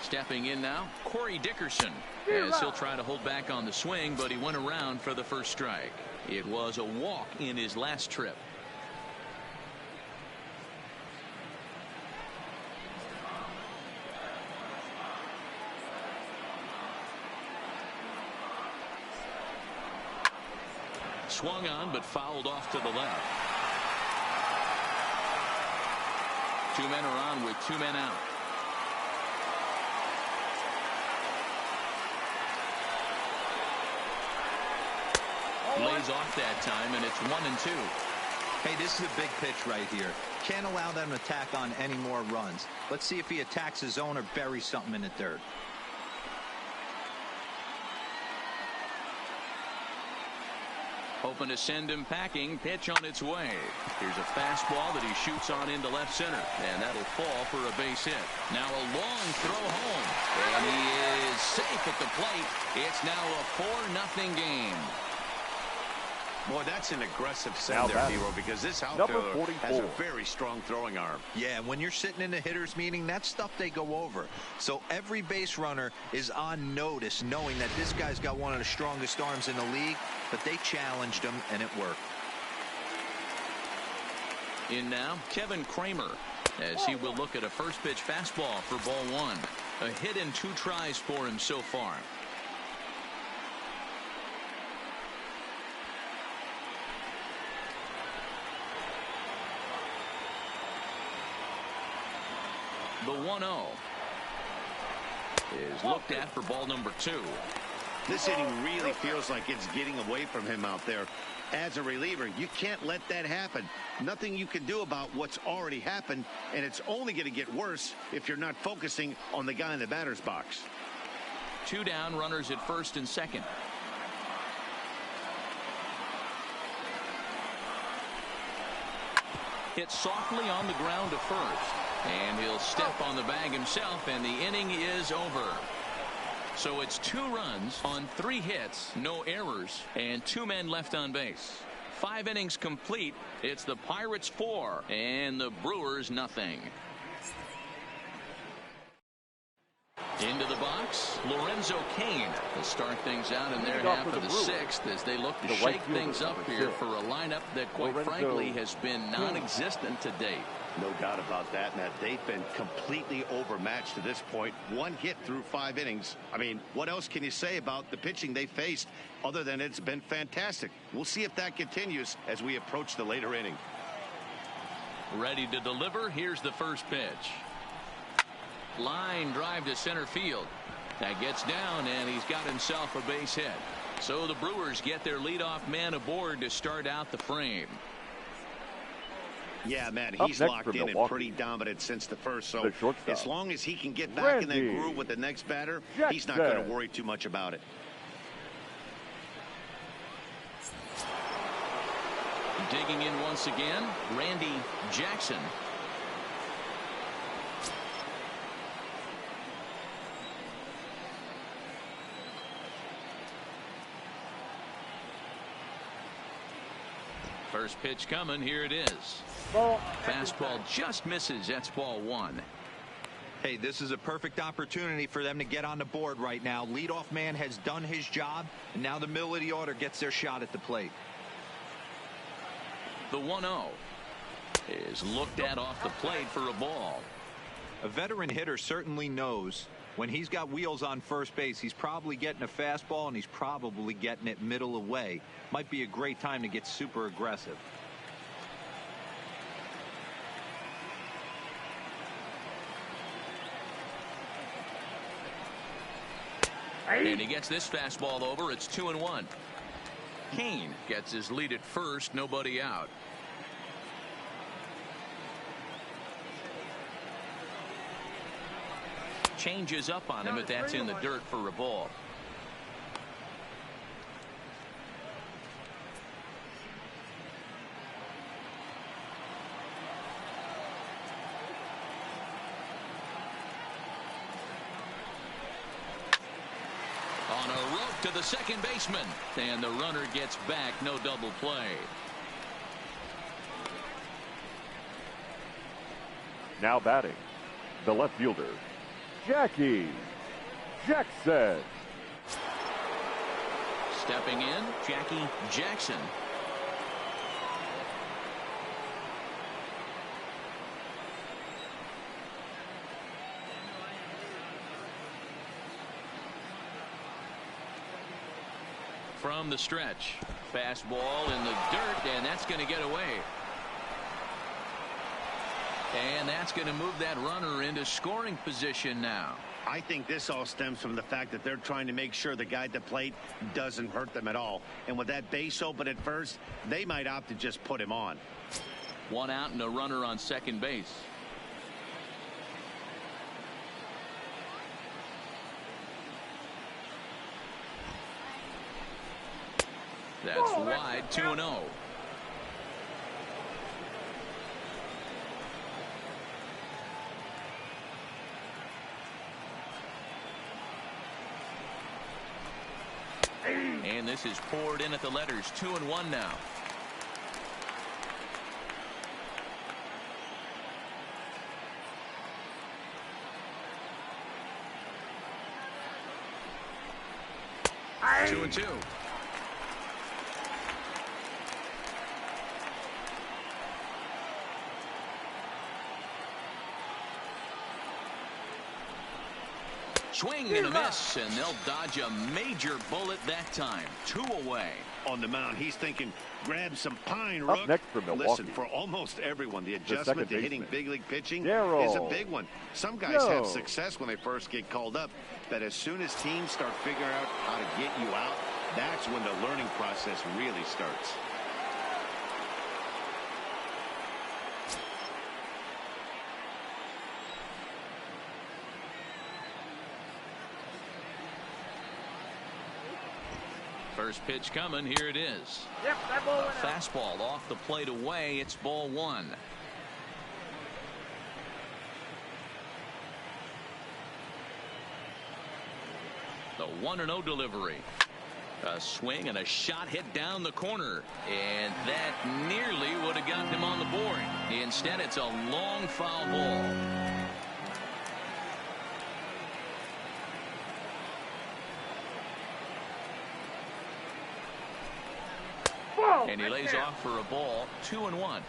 Stepping in now, Corey Dickerson, as he'll try to hold back on the swing, but he went around for the first strike. It was a walk in his last trip. Swung on, but fouled off to the left. 2 men are on with 2 men out. Lays off that time, and it's 1-2. Hey, this is a big pitch right here. Can't allow them to tack on any more runs. Let's see if he attacks his zone or buries something in the dirt. Hoping to send him packing. Pitch on its way. Here's a fastball that he shoots on into left center, and that'll fall for a base hit. Now a long throw home, and he is safe at the plate. It's now a 4-0 game. Boy, that's an aggressive send there, D-Row, because this outfielder has a very strong throwing arm. Yeah, when you're sitting in a hitter's meeting, that's stuff they go over. So every base runner is on notice, knowing that this guy's got one of the strongest arms in the league, but they challenged him, and it worked. In now, Kevin Kramer. as he will look at a first pitch fastball for ball one. A hit in 2 tries for him so far. The 1-0 is looked at for ball number 2. This inning really feels like it's getting away from him out there. As a reliever, you can't let that happen. Nothing you can do about what's already happened, and it's only going to get worse if you're not focusing on the guy in the batter's box. 2 down, runners at first and second. Hit softly on the ground to first. And he'll step on the bag himself, and the inning is over. So it's 2 runs on 3 hits, no errors, and 2 men left on base. 5 innings complete. It's the Pirates 4 and the Brewers nothing. Into the box, Lorenzo CAIN will start things out in their half of the 6th as they look to shake things up here for a lineup that, quite frankly, has been non-existent to date. No doubt about that, Matt. They've been completely overmatched to this point. 1 hit through 5 innings. I mean, what else can you say about the pitching they faced other than it's been fantastic? We'll see if that continues as we approach the later inning. Ready to deliver. Here's the first pitch. Line drive to center field. That gets down, and he's got himself a base hit. So the Brewers get their leadoff man aboard to start out the frame. Yeah, man, he's locked in and pretty dominant since the first. So as long as he can get back in that groove with the next batter, he's not going to worry too much about it. Digging in once again, Randy Jackson. First pitch coming. Here it is. Fastball just misses. That's ball 1. Hey, this is a perfect opportunity for them to get on the board right now. Leadoff man has done his job, and now the middle of the order gets their shot at the plate. The 1-0 is looked at off the plate for a ball. A veteran hitter certainly knows when he's got wheels on first base, he's probably getting a fastball, and he's probably getting it middle away. Might be a great time to get super aggressive. And he gets this fastball over. It's 2-1. CAIN gets his lead at first. Nobody out. Changes up on him, but that's in the dirt for a ball. On a rope to the second baseman, and the runner gets back. No double play. Now batting, the left fielder, Jackie Jackson. Stepping in, Jackie Jackson. From the stretch, fastball in the dirt, and that's going to get away. And that's going to move that runner into scoring position now. I think this all stems from the fact that they're trying to make sure the guy at the plate doesn't hurt them at all. And with that base open at first, they might opt to just put him on. 1 out and a runner on second base. That's wide, 2-0. And this is poured in at the letters. 2-1 now. Hey. 2-2. Swing and a miss, and they'll dodge a major bullet that time. 2 away. On the mound, he's thinking, grab some pine, Rook. Up next for Milwaukee. Listen, for almost everyone, the adjustment to hitting big league pitching is a big one. Some guys have success when they first get called up, but as soon as teams start figuring out how to get you out, that's when the learning process really starts. First pitch coming. Here it is. Yep, that ball went out. Fastball off the plate away. It's ball 1. The 1-0 delivery. A swing and a shot hit down the corner. And that nearly would have gotten him on the board. Instead, it's a long foul ball. And he lays off for a ball. 2-1.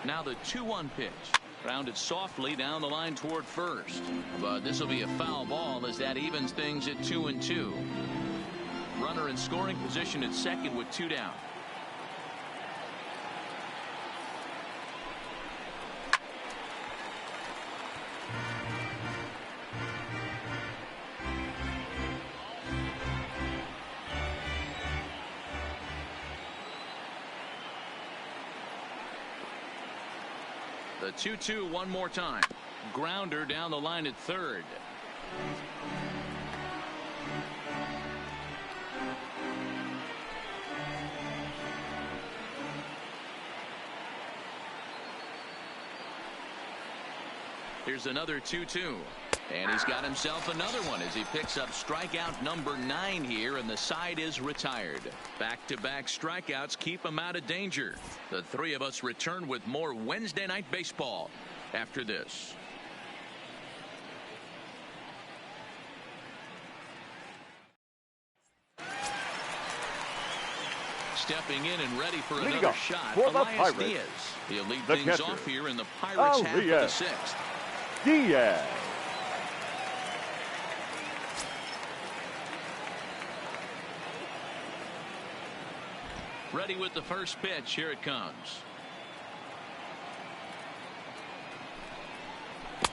Now the 2-1 pitch. Grounded softly down the line toward first. But this will be a foul ball as that evens things at 2-2. Runner in scoring position at second with 2 down. The 2-2 one more time. Grounder down the line at third. Here's another 2-2. And he's got himself another one as he picks up strikeout number 9 here, and the side is retired. Back-to-back strikeouts keep him out of danger. The three of us return with more Wednesday Night Baseball after this. Stepping in and ready for another shot, Elias Diaz. He'll lead things off here in the Pirates' half of the 6th. Diaz. Ready with the first pitch. Here it comes.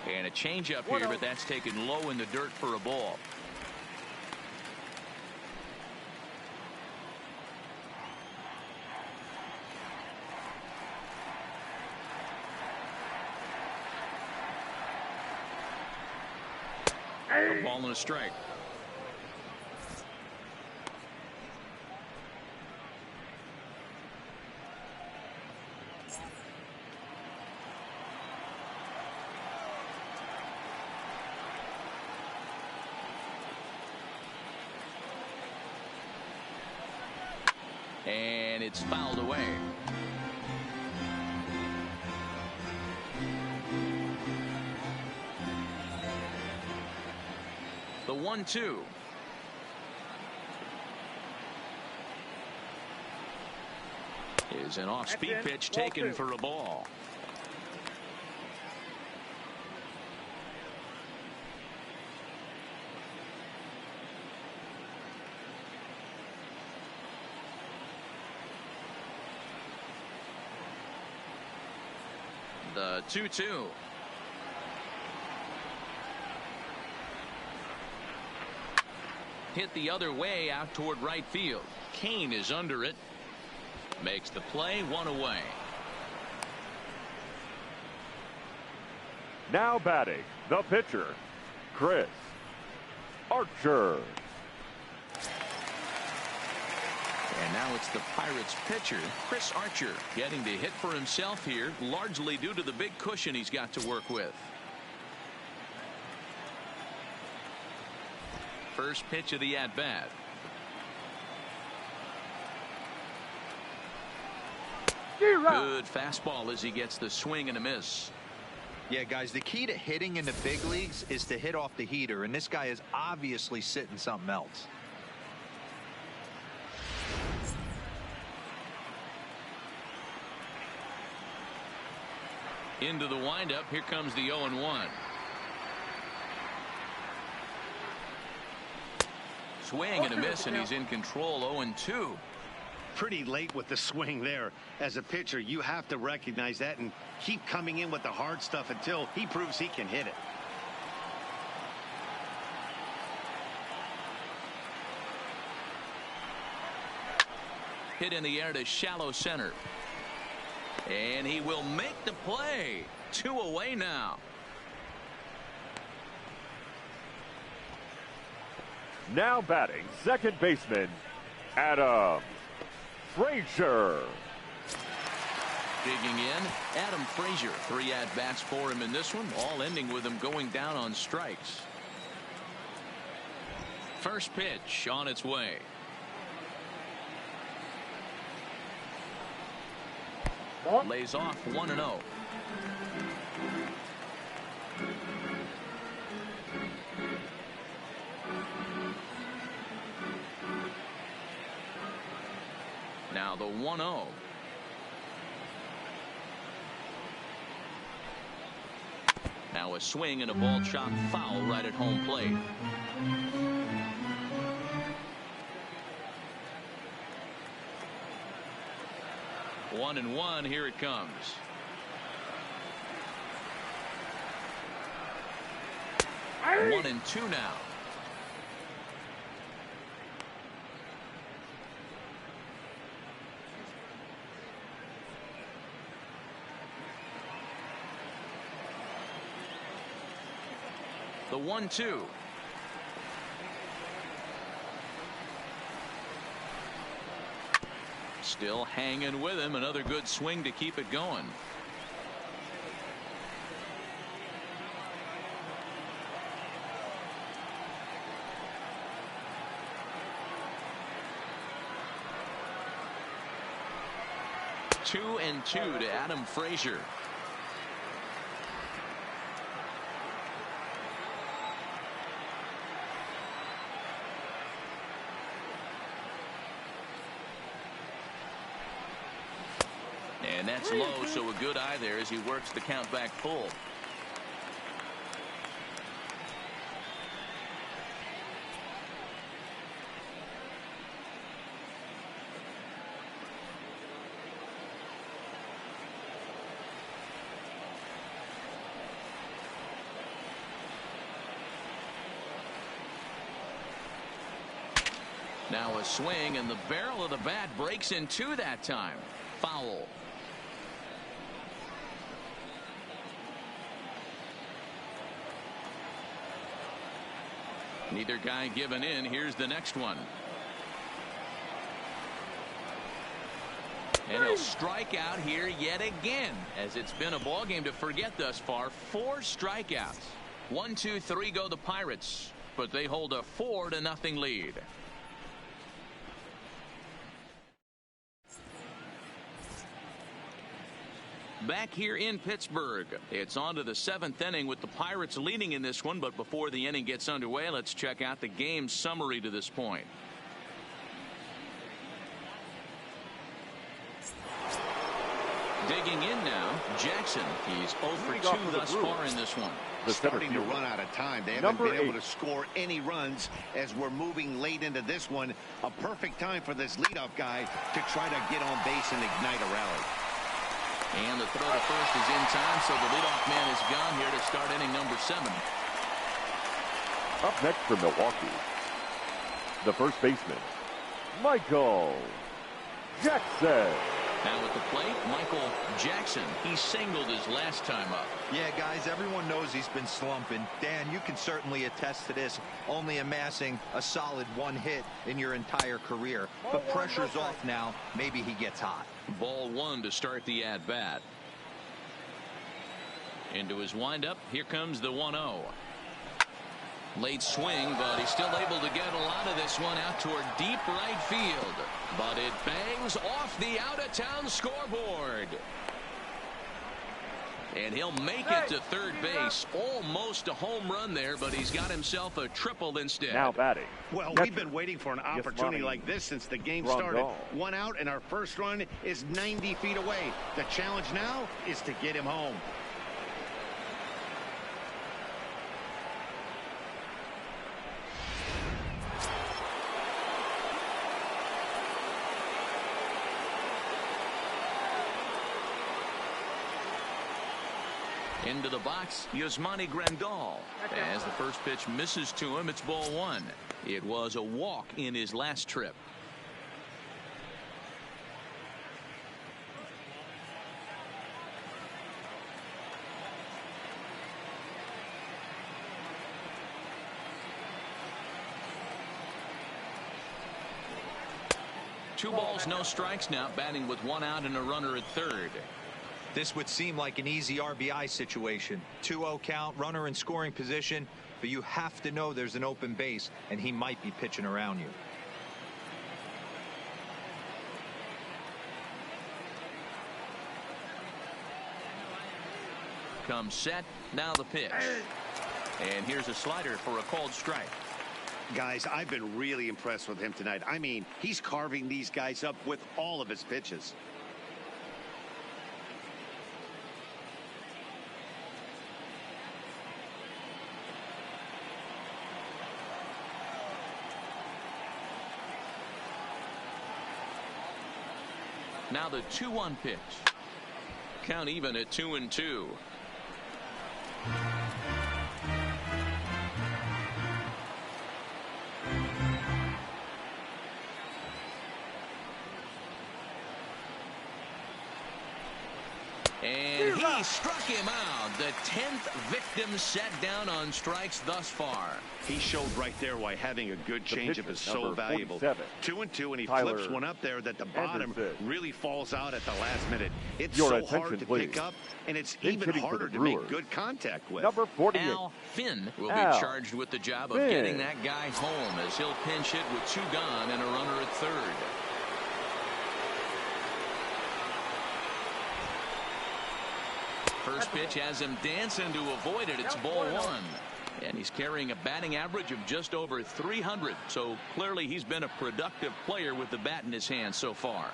And a changeup here, but that's taken low in the dirt for a ball. A ball and a strike. And it's fouled away. The 1-2. Is an off-speed pitch taken for a ball. The 2-2. Hit the other way out toward right field. CAIN is under it. Makes the play, 1 away. Now batting, the pitcher, Chris Archer. And now it's the Pirates pitcher, Chris Archer, getting to hit for himself here, largely due to the big cushion he's got to work with. First pitch of the at-bat. Good fastball as he gets the swing and a miss. Yeah, guys, the key to hitting in the big leagues is to hit off the heater, and this guy is obviously sitting something else. Into the windup. Here comes the 0-1. Swing and a miss, and he's in control. 0-2. Pretty late with the swing there. As a pitcher, you have to recognize that and keep coming in with the hard stuff until he proves he can hit it. Hit in the air to shallow center. And he will make the play. 2 away now. Now batting, second baseman, Adam Frazier. Digging in, Adam Frazier. 3 at-bats for him in this one, all ending with him going down on strikes. First pitch on its way. Lays off 1-0. Now the 1-0. Now a swing and a ball chopped foul right at home plate. One and one. Here it comes. Hey. 1-2 now. The 1-2. Still hanging with him. Another good swing to keep it going. Two and two to Adam Frazier. And that's low, so a good eye there as he works the count back full. Now a swing, and the barrel of the bat breaks in two that time. Foul. Neither guy giving in. Here's the next one. And he'll strike out here yet again, as it's been a ball game to forget thus far. 4 strikeouts. 1, 2, 3 go the Pirates, but they hold a 4-0 lead. Back here in Pittsburgh, it's on to the 7th inning with the Pirates leading in this one. But before the inning gets underway, let's check out the game summary to this point. Digging in now, Jackson. He's 0 for 2 thus far in this one. Starting to run out of time. They haven't been able to score any runs as we're moving late into this one. A perfect time for this leadoff guy to try to get on base and ignite a rally. And the throw to first is in time, so the leadoff man is gone here to start inning number 7. Up next for Milwaukee, the first baseman, Michael Jackson. Now at the plate, Michael Jackson. He singled his last time up. Yeah, guys, everyone knows he's been slumping. Dan, you can certainly attest to this, only amassing a solid 1 hit in your entire career. But pressure's off now. Maybe he gets hot. Ball 1 to start the at-bat. Into his windup. Here comes the 1-0. Late swing, but he's still able to get a lot of this one out toward deep right field. But it bangs off the out-of-town scoreboard. And he'll make it to third base. Almost a home run there, but he's got himself a triple instead. Now batting. Well, we've been waiting for an opportunity like this since the game started. 1 out, and our first run is 90 feet away. The challenge now is to get him home. Into the box, Yasmani Grandal. As the first pitch misses to him, it's ball one. It was a walk in his last trip. Two balls, no strikes now, batting with one out and a runner at third. This would seem like an easy RBI situation. 2-0 count, runner in scoring position, but you have to know there's an open base, and he might be pitching around you. Comes set, now the pitch. And here's a slider for a called strike. Guys, I've been really impressed with him tonight. I mean, he's carving these guys up with all of his pitches. Now the 2-1 pitch. Count even at 2-2. And he struck him out. The 10th victim set down on strikes thus far. He showed right there why having a good changeup is so valuable. 2-2, and he flips one up there that the bottom really falls out at the last minute. It's so hard to pick up, and it's even harder to make good contact with. Number 48. Al Finn will be charged with the job of getting that guy home as he'll pinch hit with two gone and a runner at third. First pitch has him dancing to avoid it. It's ball one. And he's carrying a batting average of just over 300. So clearly he's been a productive player with the bat in his hand so far.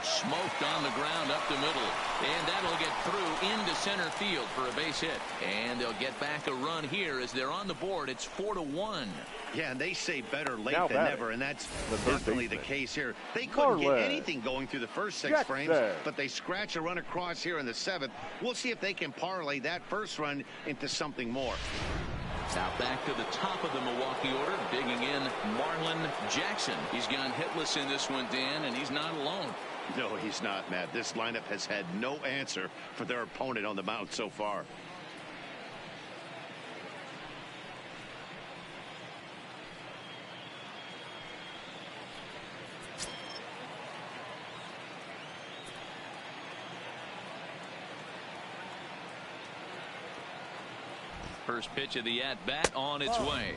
Smoked on the ground up the middle. And that'll get through into center field for a base hit. And they'll get back a run here as they're on the board. It's 4-1. Yeah, and they say better late than never, and that's definitely the case here. They couldn't get anything going through the first 6 frames, but they scratch a run across here in the 7th. We'll see if they can parlay that first run into something more. Now back to the top of the Milwaukee order, digging in Marlon Jackson. He's gone hitless in this one, Dan, and he's not alone. No, he's not, Matt. This lineup has had no answer for their opponent on the mound so far. First pitch of the at-bat on its way.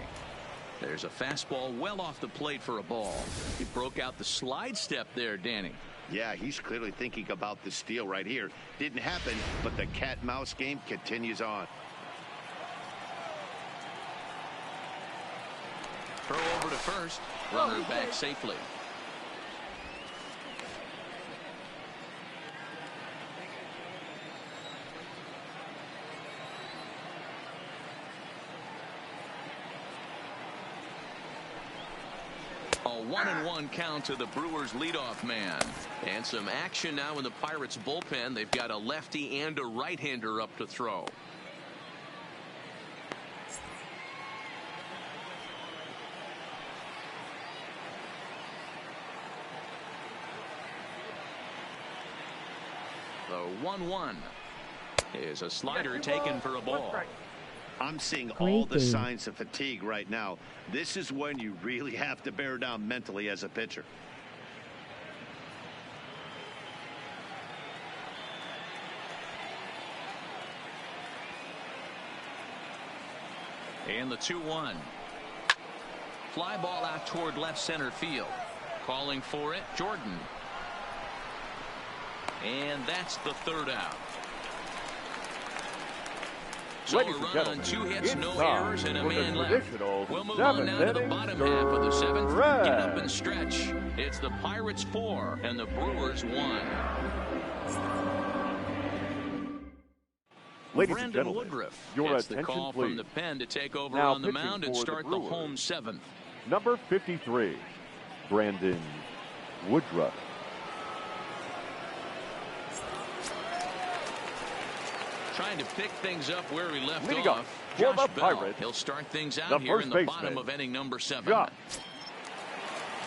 There's a fastball well off the plate for a ball. He broke out the slide step there, Danny. Yeah, he's clearly thinking about the steal right here. Didn't happen, but the cat-mouse game continues on. Throw over to first. Runner back safely. A 1-1 count to the Brewers leadoff man. And some action now in the Pirates bullpen. They've got a lefty and a right-hander up to throw. The 1-1 is a slider taken for a ball. I'm seeing all the signs of fatigue right now. This is when you really have to bear down mentally as a pitcher. And the 2-1. Fly ball out toward left center field. Calling for it, Jordan. And that's the third out. So a run on 2 hits, no errors, and a man left. We'll move on now to the bottom half of the 7th. Get up and stretch. It's the Pirates 4 and the Brewers 1. Ladies and Brandon gentlemen, Woodruff your gets the attention, call please. from the pen to take over Now on the pitching mound and for the start the Brewers, home seventh. number 53, Brandon Woodruff. Trying to pick things up where he left Leading off. off for Josh the Bell. Pirates, He'll start things the out here first in the baseman, bottom of inning number 7. Josh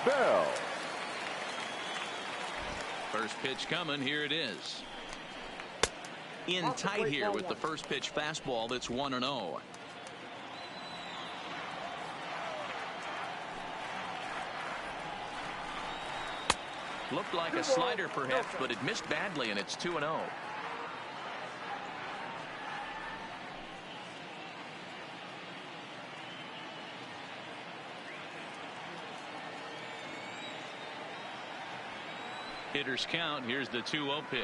Bell. First pitch coming. Here it is. In tight here with the first pitch fastball that's 1-0. Looked like a slider perhaps, but it missed badly, and it's 2-0. Hitters count. Here's the 2-0 pitch.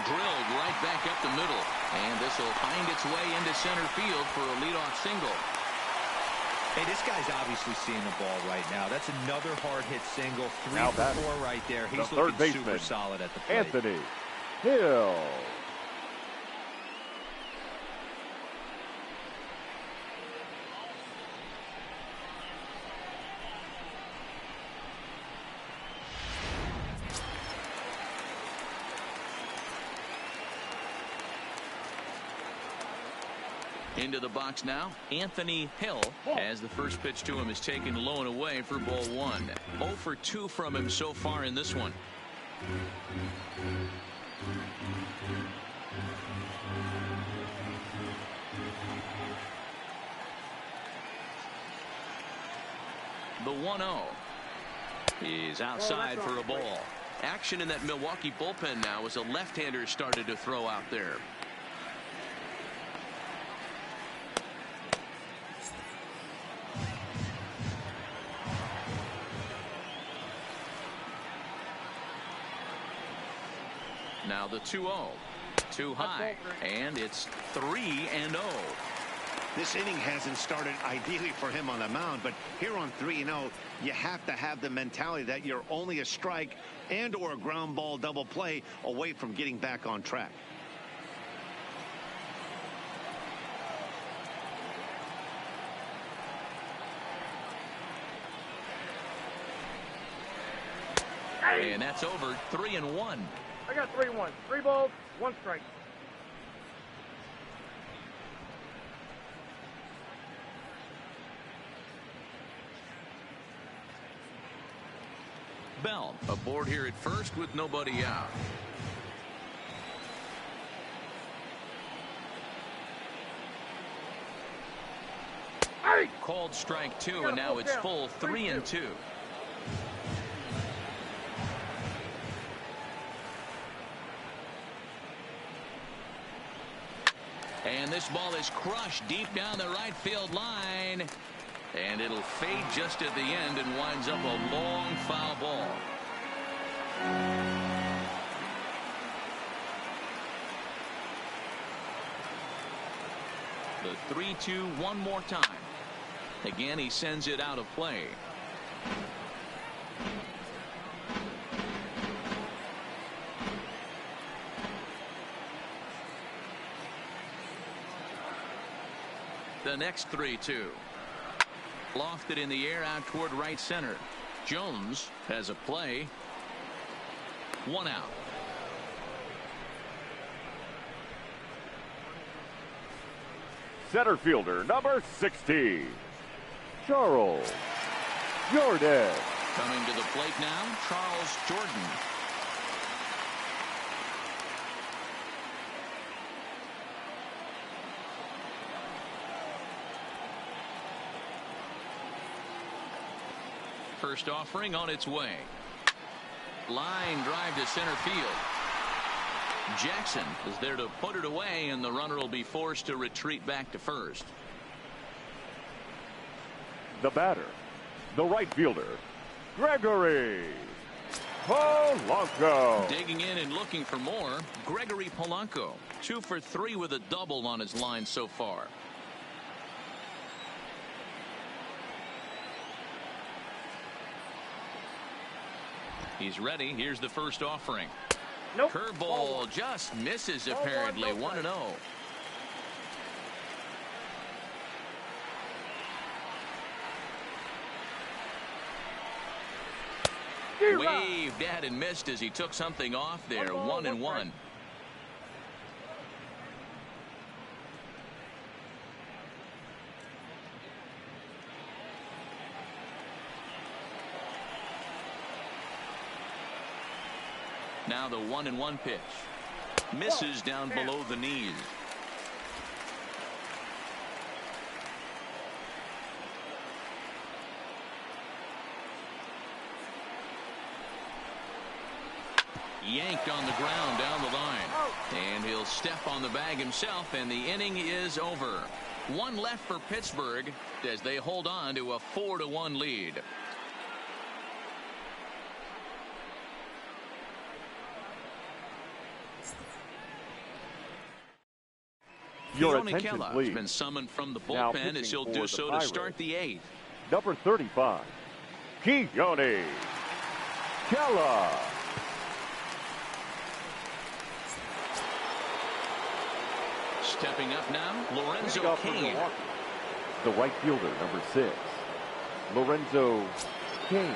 Drilled right back up the middle, and this will find its way into center field for a leadoff single. Hey, this guy's obviously seeing the ball right now. That's another hard hit single. 3 Now for 4 right there. He's the looking third baseman, super solid at the plate. Anthony Hill. Into the box now, Anthony Hill, as the first pitch to him is taken low and away for ball 1. 0 for 2 from him so far in this one. The 1-0 is outside for a ball. Action in that Milwaukee bullpen now as a left-hander started to throw out there. Now the 2-0. Too high, and it's 3-0. This inning hasn't started ideally for him on the mound, but here on 3-0, you have to have the mentality that you're only a strike and or a ground ball double play away from getting back on track. And that's over. 3-1. I got 3-1. 3 balls, 1 strike. Bell aboard here at first with nobody out. Called strike 2, and now it's full 3-2. And this ball is crushed deep down the right field line. And it'll fade just at the end and winds up a long foul ball. The 3-2 one more time. Again, he sends it out of play. The next 3-2. Lofted in the air out toward right center. Jones has a play. 1 out. Center fielder, number 60, Charles Jordan. Coming to the plate now, Charles Jordan. First offering on its way. Line drive to center field. Jackson is there to put it away, and the runner will be forced to retreat back to first. The batter, the right fielder, Gregory Polanco. Digging in and looking for more, Gregory Polanco. 2 for 3 with a double on his line so far. He's ready. Here's the first offering. Nope. Curveball just misses apparently. 1-0. Waved at and missed as he took something off there. 1-1. Now the 1-1 pitch. Misses down below the knees. Yanked on the ground down the line. And he'll step on the bag himself, and the inning is over. One left for Pittsburgh as they hold on to a 4-1 lead. Keller has been summoned from the bullpen as he'll do so to start the 8th. Number 35, Keone Keller. Stepping up now, Lorenzo CAIN. The right fielder, number 6, Lorenzo CAIN.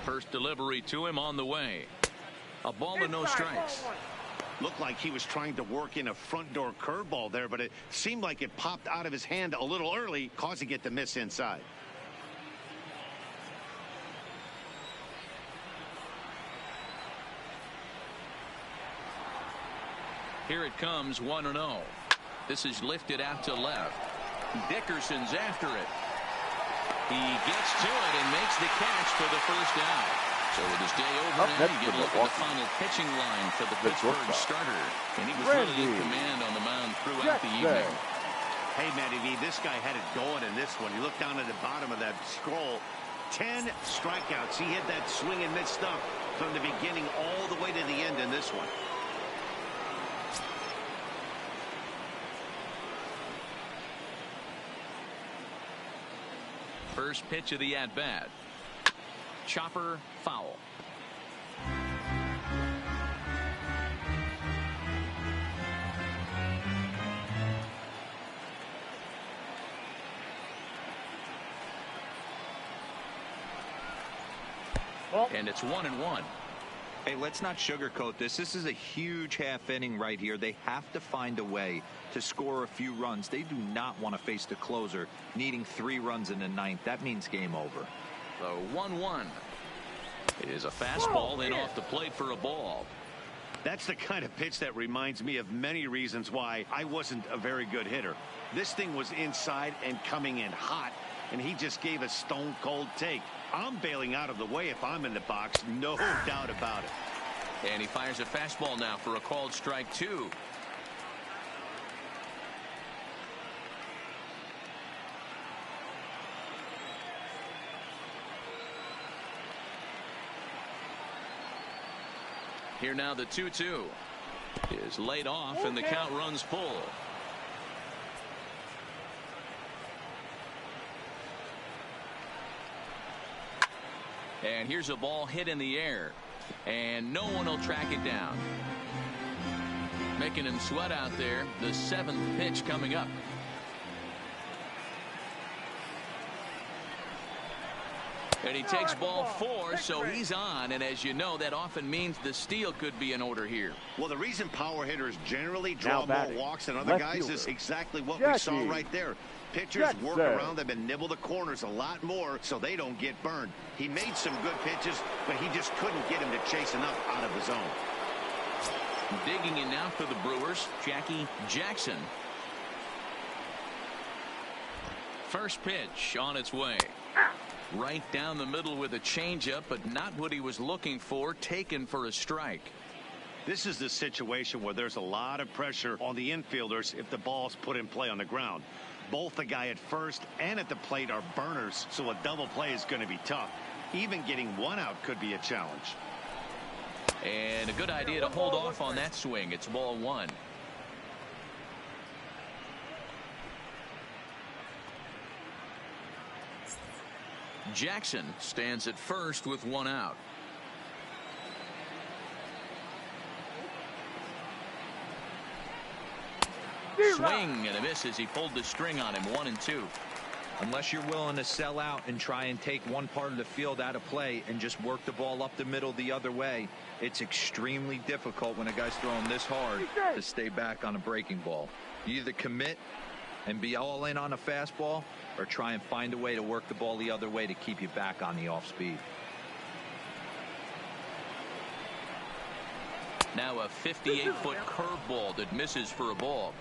First delivery to him on the way. A ball and no strikes. Looked like he was trying to work in a front door curveball there, but it seemed like it popped out of his hand a little early, causing it to miss inside. Here it comes, 1-0. This is lifted out to left. Dickerson's after it. He gets to it and makes the catch for the first out. So with his day over now, you get a look at the final pitching line for the Pittsburgh starter. And he was really in command on the mound throughout the evening. Hey, Matty V, this guy had it going in this one. You look down at the bottom of that scroll. 10 strikeouts. He hit that swing and miss stuff from the beginning all the way to the end in this one. First pitch of the at-bat. Chopper, foul. And it's 1-1. Hey, let's not sugarcoat this. This is a huge half inning right here. They have to find a way to score a few runs. They do not want to face the closer needing 3 runs in the 9th. That means game over. So 1-1. It is a fastball in off the plate for a ball. That's the kind of pitch that reminds me of many reasons why I wasn't a very good hitter. This thing was inside and coming in hot, and he just gave a stone cold take. I'm bailing out of the way if I'm in the box, no doubt about it. And he fires a fastball now for a called strike 2. Here now the 2-2 is laid off and the count runs full. And here's a ball hit in the air, and no one will track it down. Making him sweat out there. The 7th pitch coming up. And he takes ball 4, so he's on. And as you know, that often means the steal could be in order here. Well, the reason power hitters generally draw more walks than other guys is exactly what we saw right there. Pitchers work around them and nibble the corners a lot more so they don't get burned. He made some good pitches, but he just couldn't get him to chase enough out of the zone. Digging in now for the Brewers, Jackie Jackson. First pitch on its way. Right down the middle with a changeup, but not what he was looking for, taken for a strike. This is the situation where there's a lot of pressure on the infielders if the ball's put in play on the ground. Both the guy at first and at the plate are burners, so a double play is going to be tough. Even getting one out could be a challenge. And a good idea to hold off on that swing. It's ball 1. Jackson stands at first with one out. Swing and a miss as he pulled the string on him. 1-2. Unless you're willing to sell out and try and take one part of the field out of play and just work the ball up the middle the other way, it's extremely difficult when a guy's throwing this hard to stay back on a breaking ball. You either commit and be all in on a fastball or try and find a way to work the ball the other way to keep you back on the off speed. Now a 58-foot curveball that misses for a ball.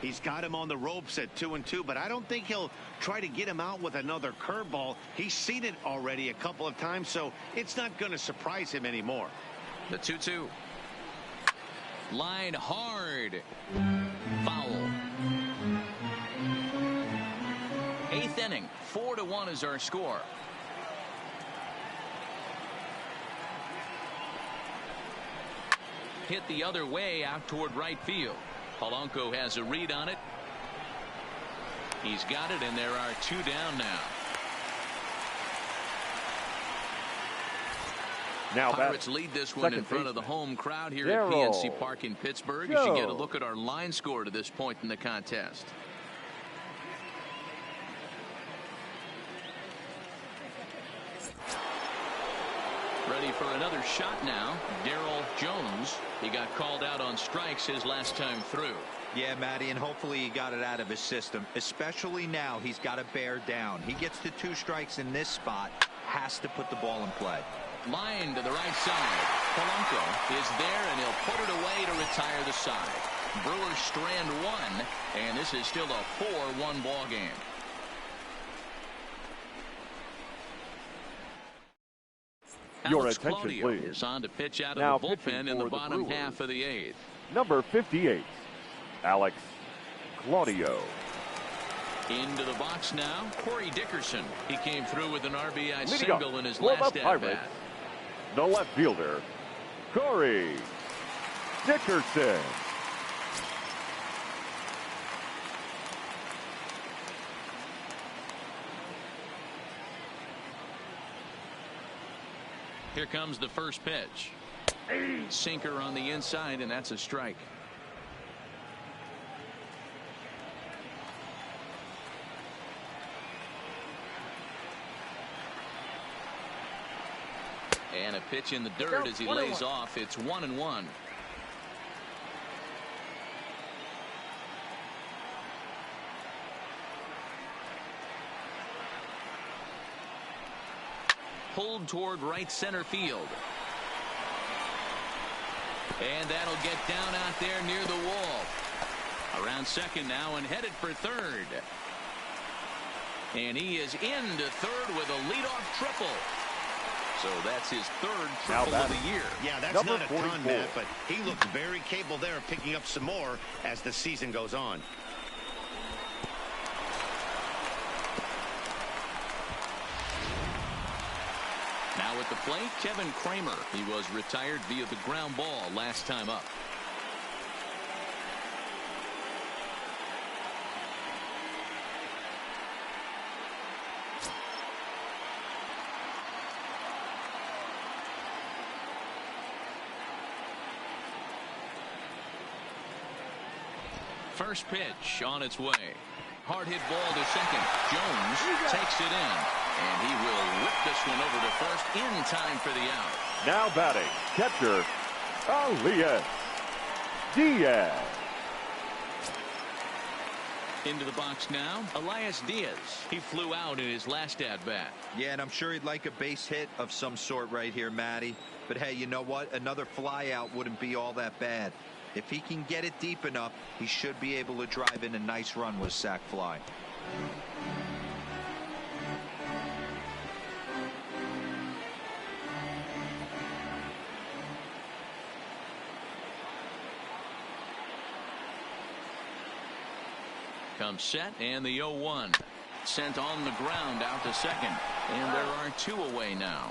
He's got him on the ropes at 2-2, but I don't think he'll try to get him out with another curveball. He's seen it already a couple of times, so it's not going to surprise him anymore. The 2-2. Line hard. Foul. 8th inning. 4-1 is our score. Hit the other way out toward right field. Polanco has a read on it. He's got it, and there are 2 down now. Pirates lead this one in front of the home crowd here at PNC Park in Pittsburgh. You should get a look at our line score to this point in the contest. Ready for another shot now. Darryl Jones. He got called out on strikes his last time through. Yeah, Matty, and hopefully he got it out of his system. Especially now, he's got to bear down. He gets to 2 strikes in this spot. Has to put the ball in play. Line to the right side. Polanco is there, and he'll put it away to retire the side. Brewers strand 1, and this is still a 4-1 ball game. Your Alex attention, Claudio please. is on to pitch out Now of the bullpen in the bottom half of the 8th. Number 58, Alex Claudio. Into the box now, Corey Dickerson. He came through with an RBI Leading single in his last at-bat. The left fielder, Corey Dickerson. Here comes the first pitch. Sinker on the inside, and that's a strike. And a pitch in the dirt as he lays off. It's 1-1. Pulled toward right center field. And that'll get down out there near the wall. Around second now and headed for third. And he is into third with a leadoff triple. So that's his 3rd triple of the year. Yeah, that's Number not a 44. ton, Matt, but he looks very capable there of picking up some more as the season goes on. Now at the plate, Kevin Kramer. He was retired via the ground ball last time up. First pitch on its way. Hard hit ball to second. Jones takes it in, and he will whip this one over to first in time for the out. Now batting, catcher, Elias Diaz. Into the box now, Elias Diaz. He flew out in his last at-bat. Yeah, and I'm sure he'd like a base hit of some sort right here, Matty. But hey, you know what? Another fly out wouldn't be all that bad. If he can get it deep enough, he should be able to drive in a nice run with a sac fly. Comes set, and the 0-1. Sent on the ground out to second. And there are 2 away now.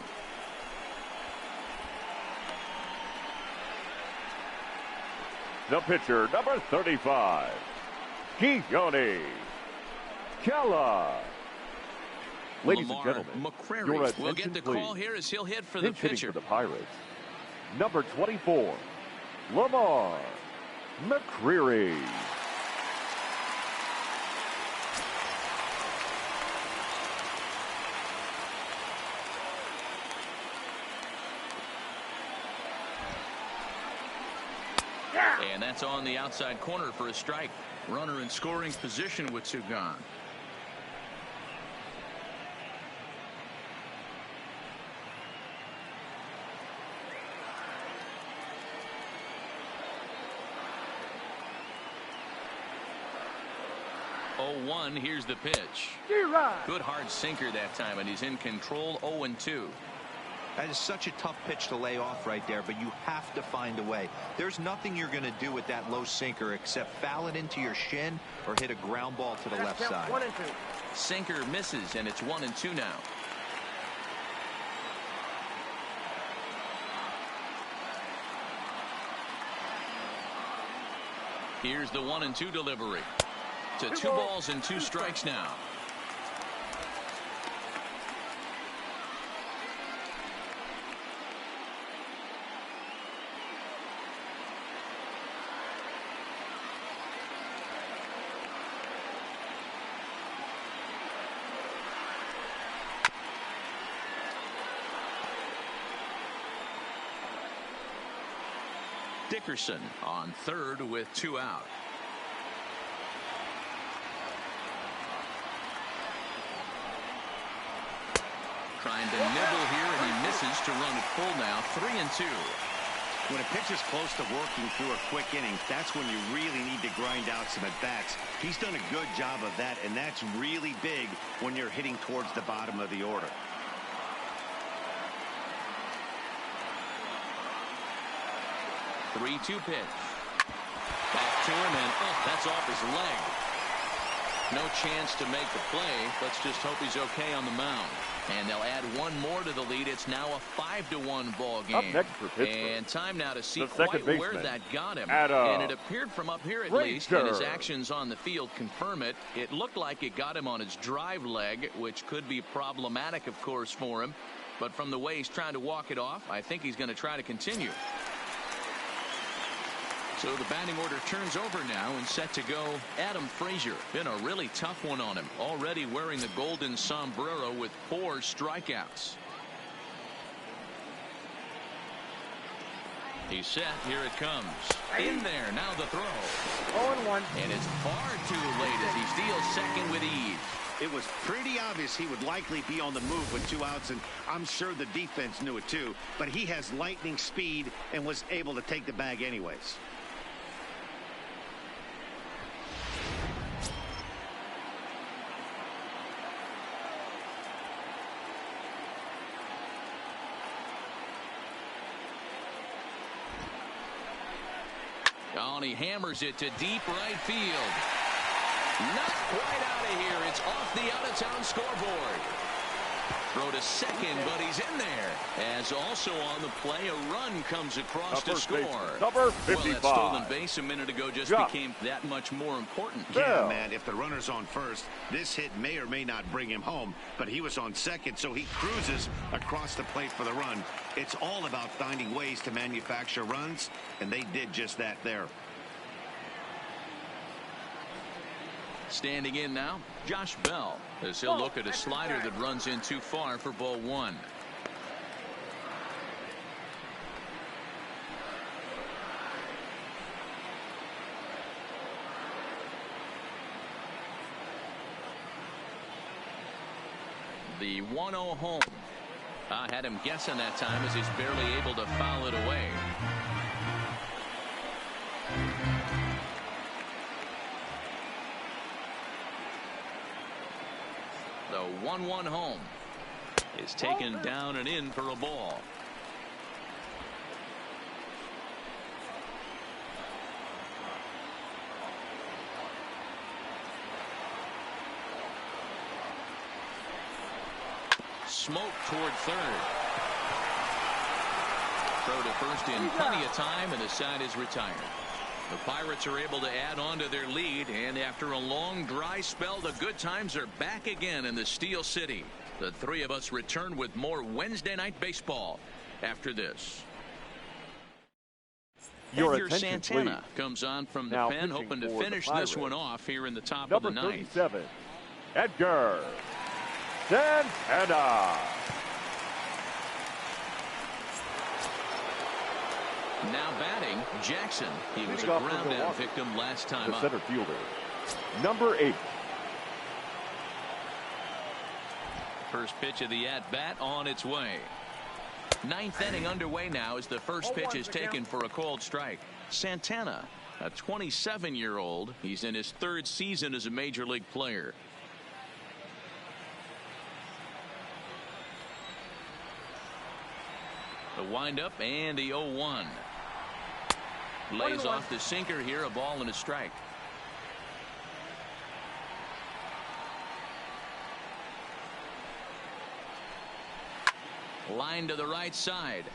The pitcher, number 35, Keone Kela. Ladies and gentlemen, your attention, will get the call here as he'll hit for the pitcher. For the Pirates, number 24, Lamar McCreary. And that's on the outside corner for a strike. Runner in scoring position with two gone. Oh, 1, here's the pitch. Good hard sinker that time, and he's in control. 0-2. That is such a tough pitch to lay off right there, but you have to find a way. There's nothing you're going to do with that low sinker except foul it into your shin or hit a ground ball to the left side. 1-2. Sinker misses, and it's 1-2 now. Here's the 1-2 delivery. To 2 balls and 2 strikes now. Dickerson on third with 2 out. Trying to nibble here, and he misses to run it full now. 3-2. When a pitcher's close to working through a quick inning, that's when you really need to grind out some at-bats. He's done a good job of that, and that's really big when you're hitting towards the bottom of the order. Three-two pitch. Back to him, and that's off his leg. No chance to make the play. Let's just hope he's okay on the mound. And they'll add 1 more to the lead. It's now a 5-1 ball game. Up next for Pittsburgh, and time now to see the quite where that got him. And it appeared from up here at least, and his actions on the field confirm it. It looked like it got him on his drive leg, which could be problematic, of course, for him. But from the way he's trying to walk it off, I think he's going to try to continue. So the batting order turns over now and set to go. Adam Frazier. Been a really tough one on him. Already wearing the golden sombrero with 4 strikeouts. He's set. Here it comes. In there. Now the throw. 0-1. And it's far too late as he steals second with ease. It was pretty obvious he would likely be on the move with 2 outs, and I'm sure the defense knew it too. But he has lightning speed and was able to take the bag anyways. Oh, and he hammers it to deep right field. Not quite out of here. It's off the out-of-town scoreboard. Throw to second, but he's in there. As also on the play, a run comes across to score. Number 55. Well, that stolen base a minute ago just became that much more important. Yeah, man, if the runner's on first, this hit may or may not bring him home, but he was on second, so he cruises across the plate for the run. It's all about finding ways to manufacture runs, and they did just that there. Standing in now, Josh Bell, as he'll look at a slider that runs in too far for ball 1. The 1-0 home. I had him guessing that time as he's barely able to foul it away. The 1-1 home is taken down and in for a ball. Smoke toward third. Throw to first in plenty of time, and the side is retired. The Pirates are able to add on to their lead, and after a long dry spell, the good times are back again in the Steel City. The three of us return with more Wednesday Night Baseball after this. Edgar Santana comes on from the pen, hoping to finish this one off here in the top of the ninth. Number 37, Edgar Santana. Now batting, Jackson. He was a ground-out victim last time the up. Center fielder, number 8. First pitch of the at-bat on its way. Ninth inning underway now as the first pitch is taken for a called strike. Santana, a 27-year-old. He's in his 3rd season as a major league player. The windup and the 0-1. Lays off the sinker here, a ball and a strike. Line to the right side,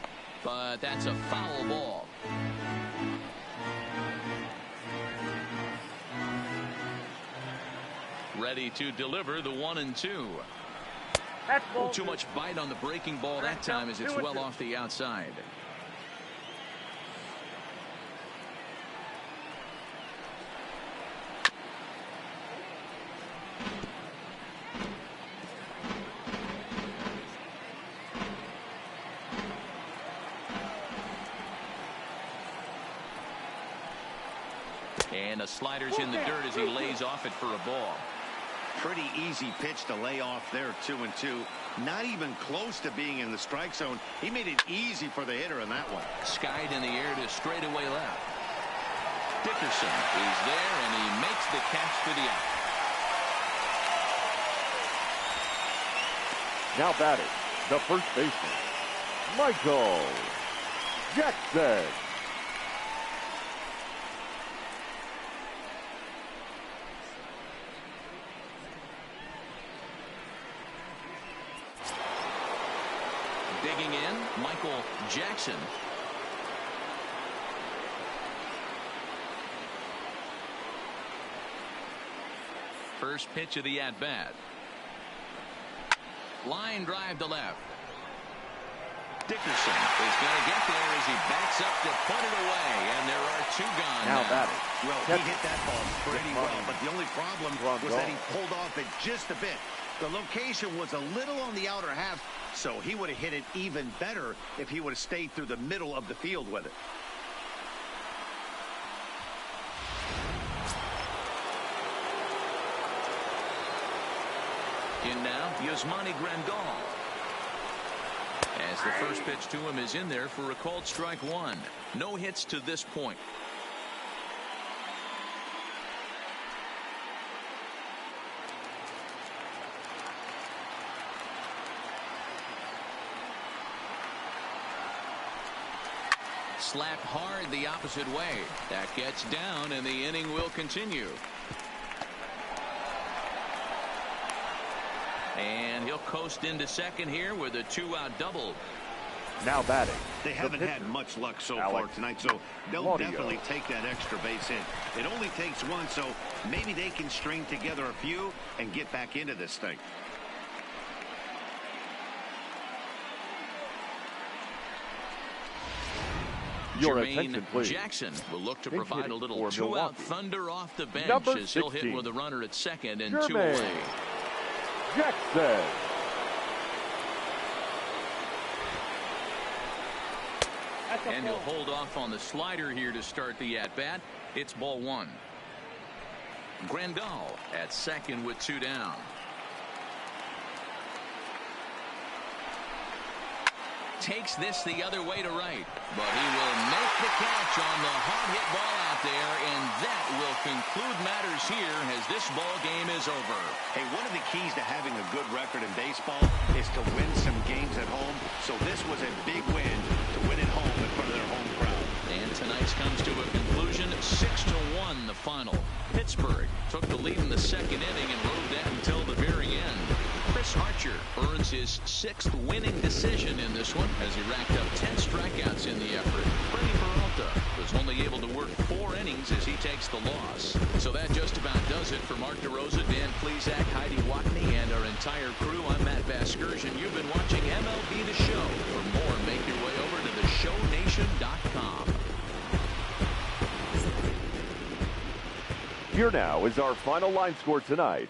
but that's a foul ball. Ready to deliver the 1-2. Too much bite on the breaking ball that time as it's well off the outside. And a slider's in the dirt as he lays off it for a ball. Pretty easy pitch to lay off there, 2-2. Not even close to being in the strike zone. He made it easy for the hitter in that one. Skied in the air to straightaway left. Dickerson is there, and he makes the catch for the out. Now batting, the first baseman, Michael Jackson. Digging in, Michael Jackson. First pitch of the at-bat. Line drive to left. Dickerson is going to get there as he backs up to put it away, and there are 2 gone now. Batting. Well, he hit that ball pretty well, but the only problem was that he pulled off it just a bit. The location was a little on the outer half, so he would have hit it even better if he would have stayed through the middle of the field with it. In now, Yasmani Grandal. As the first pitch to him is in there for a called strike 1. No hits to this point. Slapped hard the opposite way. That gets down, and the inning will continue. And he'll coast into second here with a 2-out double. Now batting. They haven't had much luck so far tonight, so they'll definitely take that extra base hit. It only takes one, so maybe they can string together a few and get back into this thing. Jermaine Jackson will look to provide a little 2-out thunder off the bench as he'll hit with a runner at second and 2 away. Jackson. And he'll hold off on the slider here to start the at-bat. It's ball 1. Grandal at second with 2 down. Takes this the other way to right, but he will make the catch on the hard hit ball out there, and that will conclude matters here as this ball game is over. Hey, one of the keys to having a good record in baseball is to win some games at home, so this was a big win to win at home in front of their home crowd. And tonight's comes to a conclusion, 6-1 the final. Pittsburgh took the lead in the second inning and rode that until the very end. Chris Archer Frazier earns his 6th winning decision in this one as he racked up 10 strikeouts in the effort. Freddie Peralta was only able to work 4 innings as he takes the loss. So that just about does it for Mark DeRosa, Dan Plesac, Heidi Watney, and our entire crew. I'm Matt Vasgersian. You've been watching MLB The Show. For more, make your way over to theshownation.com. Here now is our final line score tonight.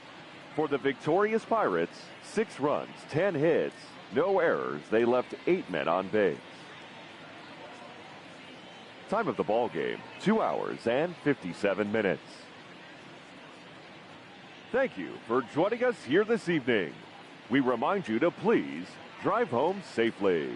For the victorious Pirates, 6 runs, 10 hits, no errors. They left 8 men on base. Time of the ball game, 2 hours and 57 minutes. Thank you for joining us here this evening. We remind you to please drive home safely.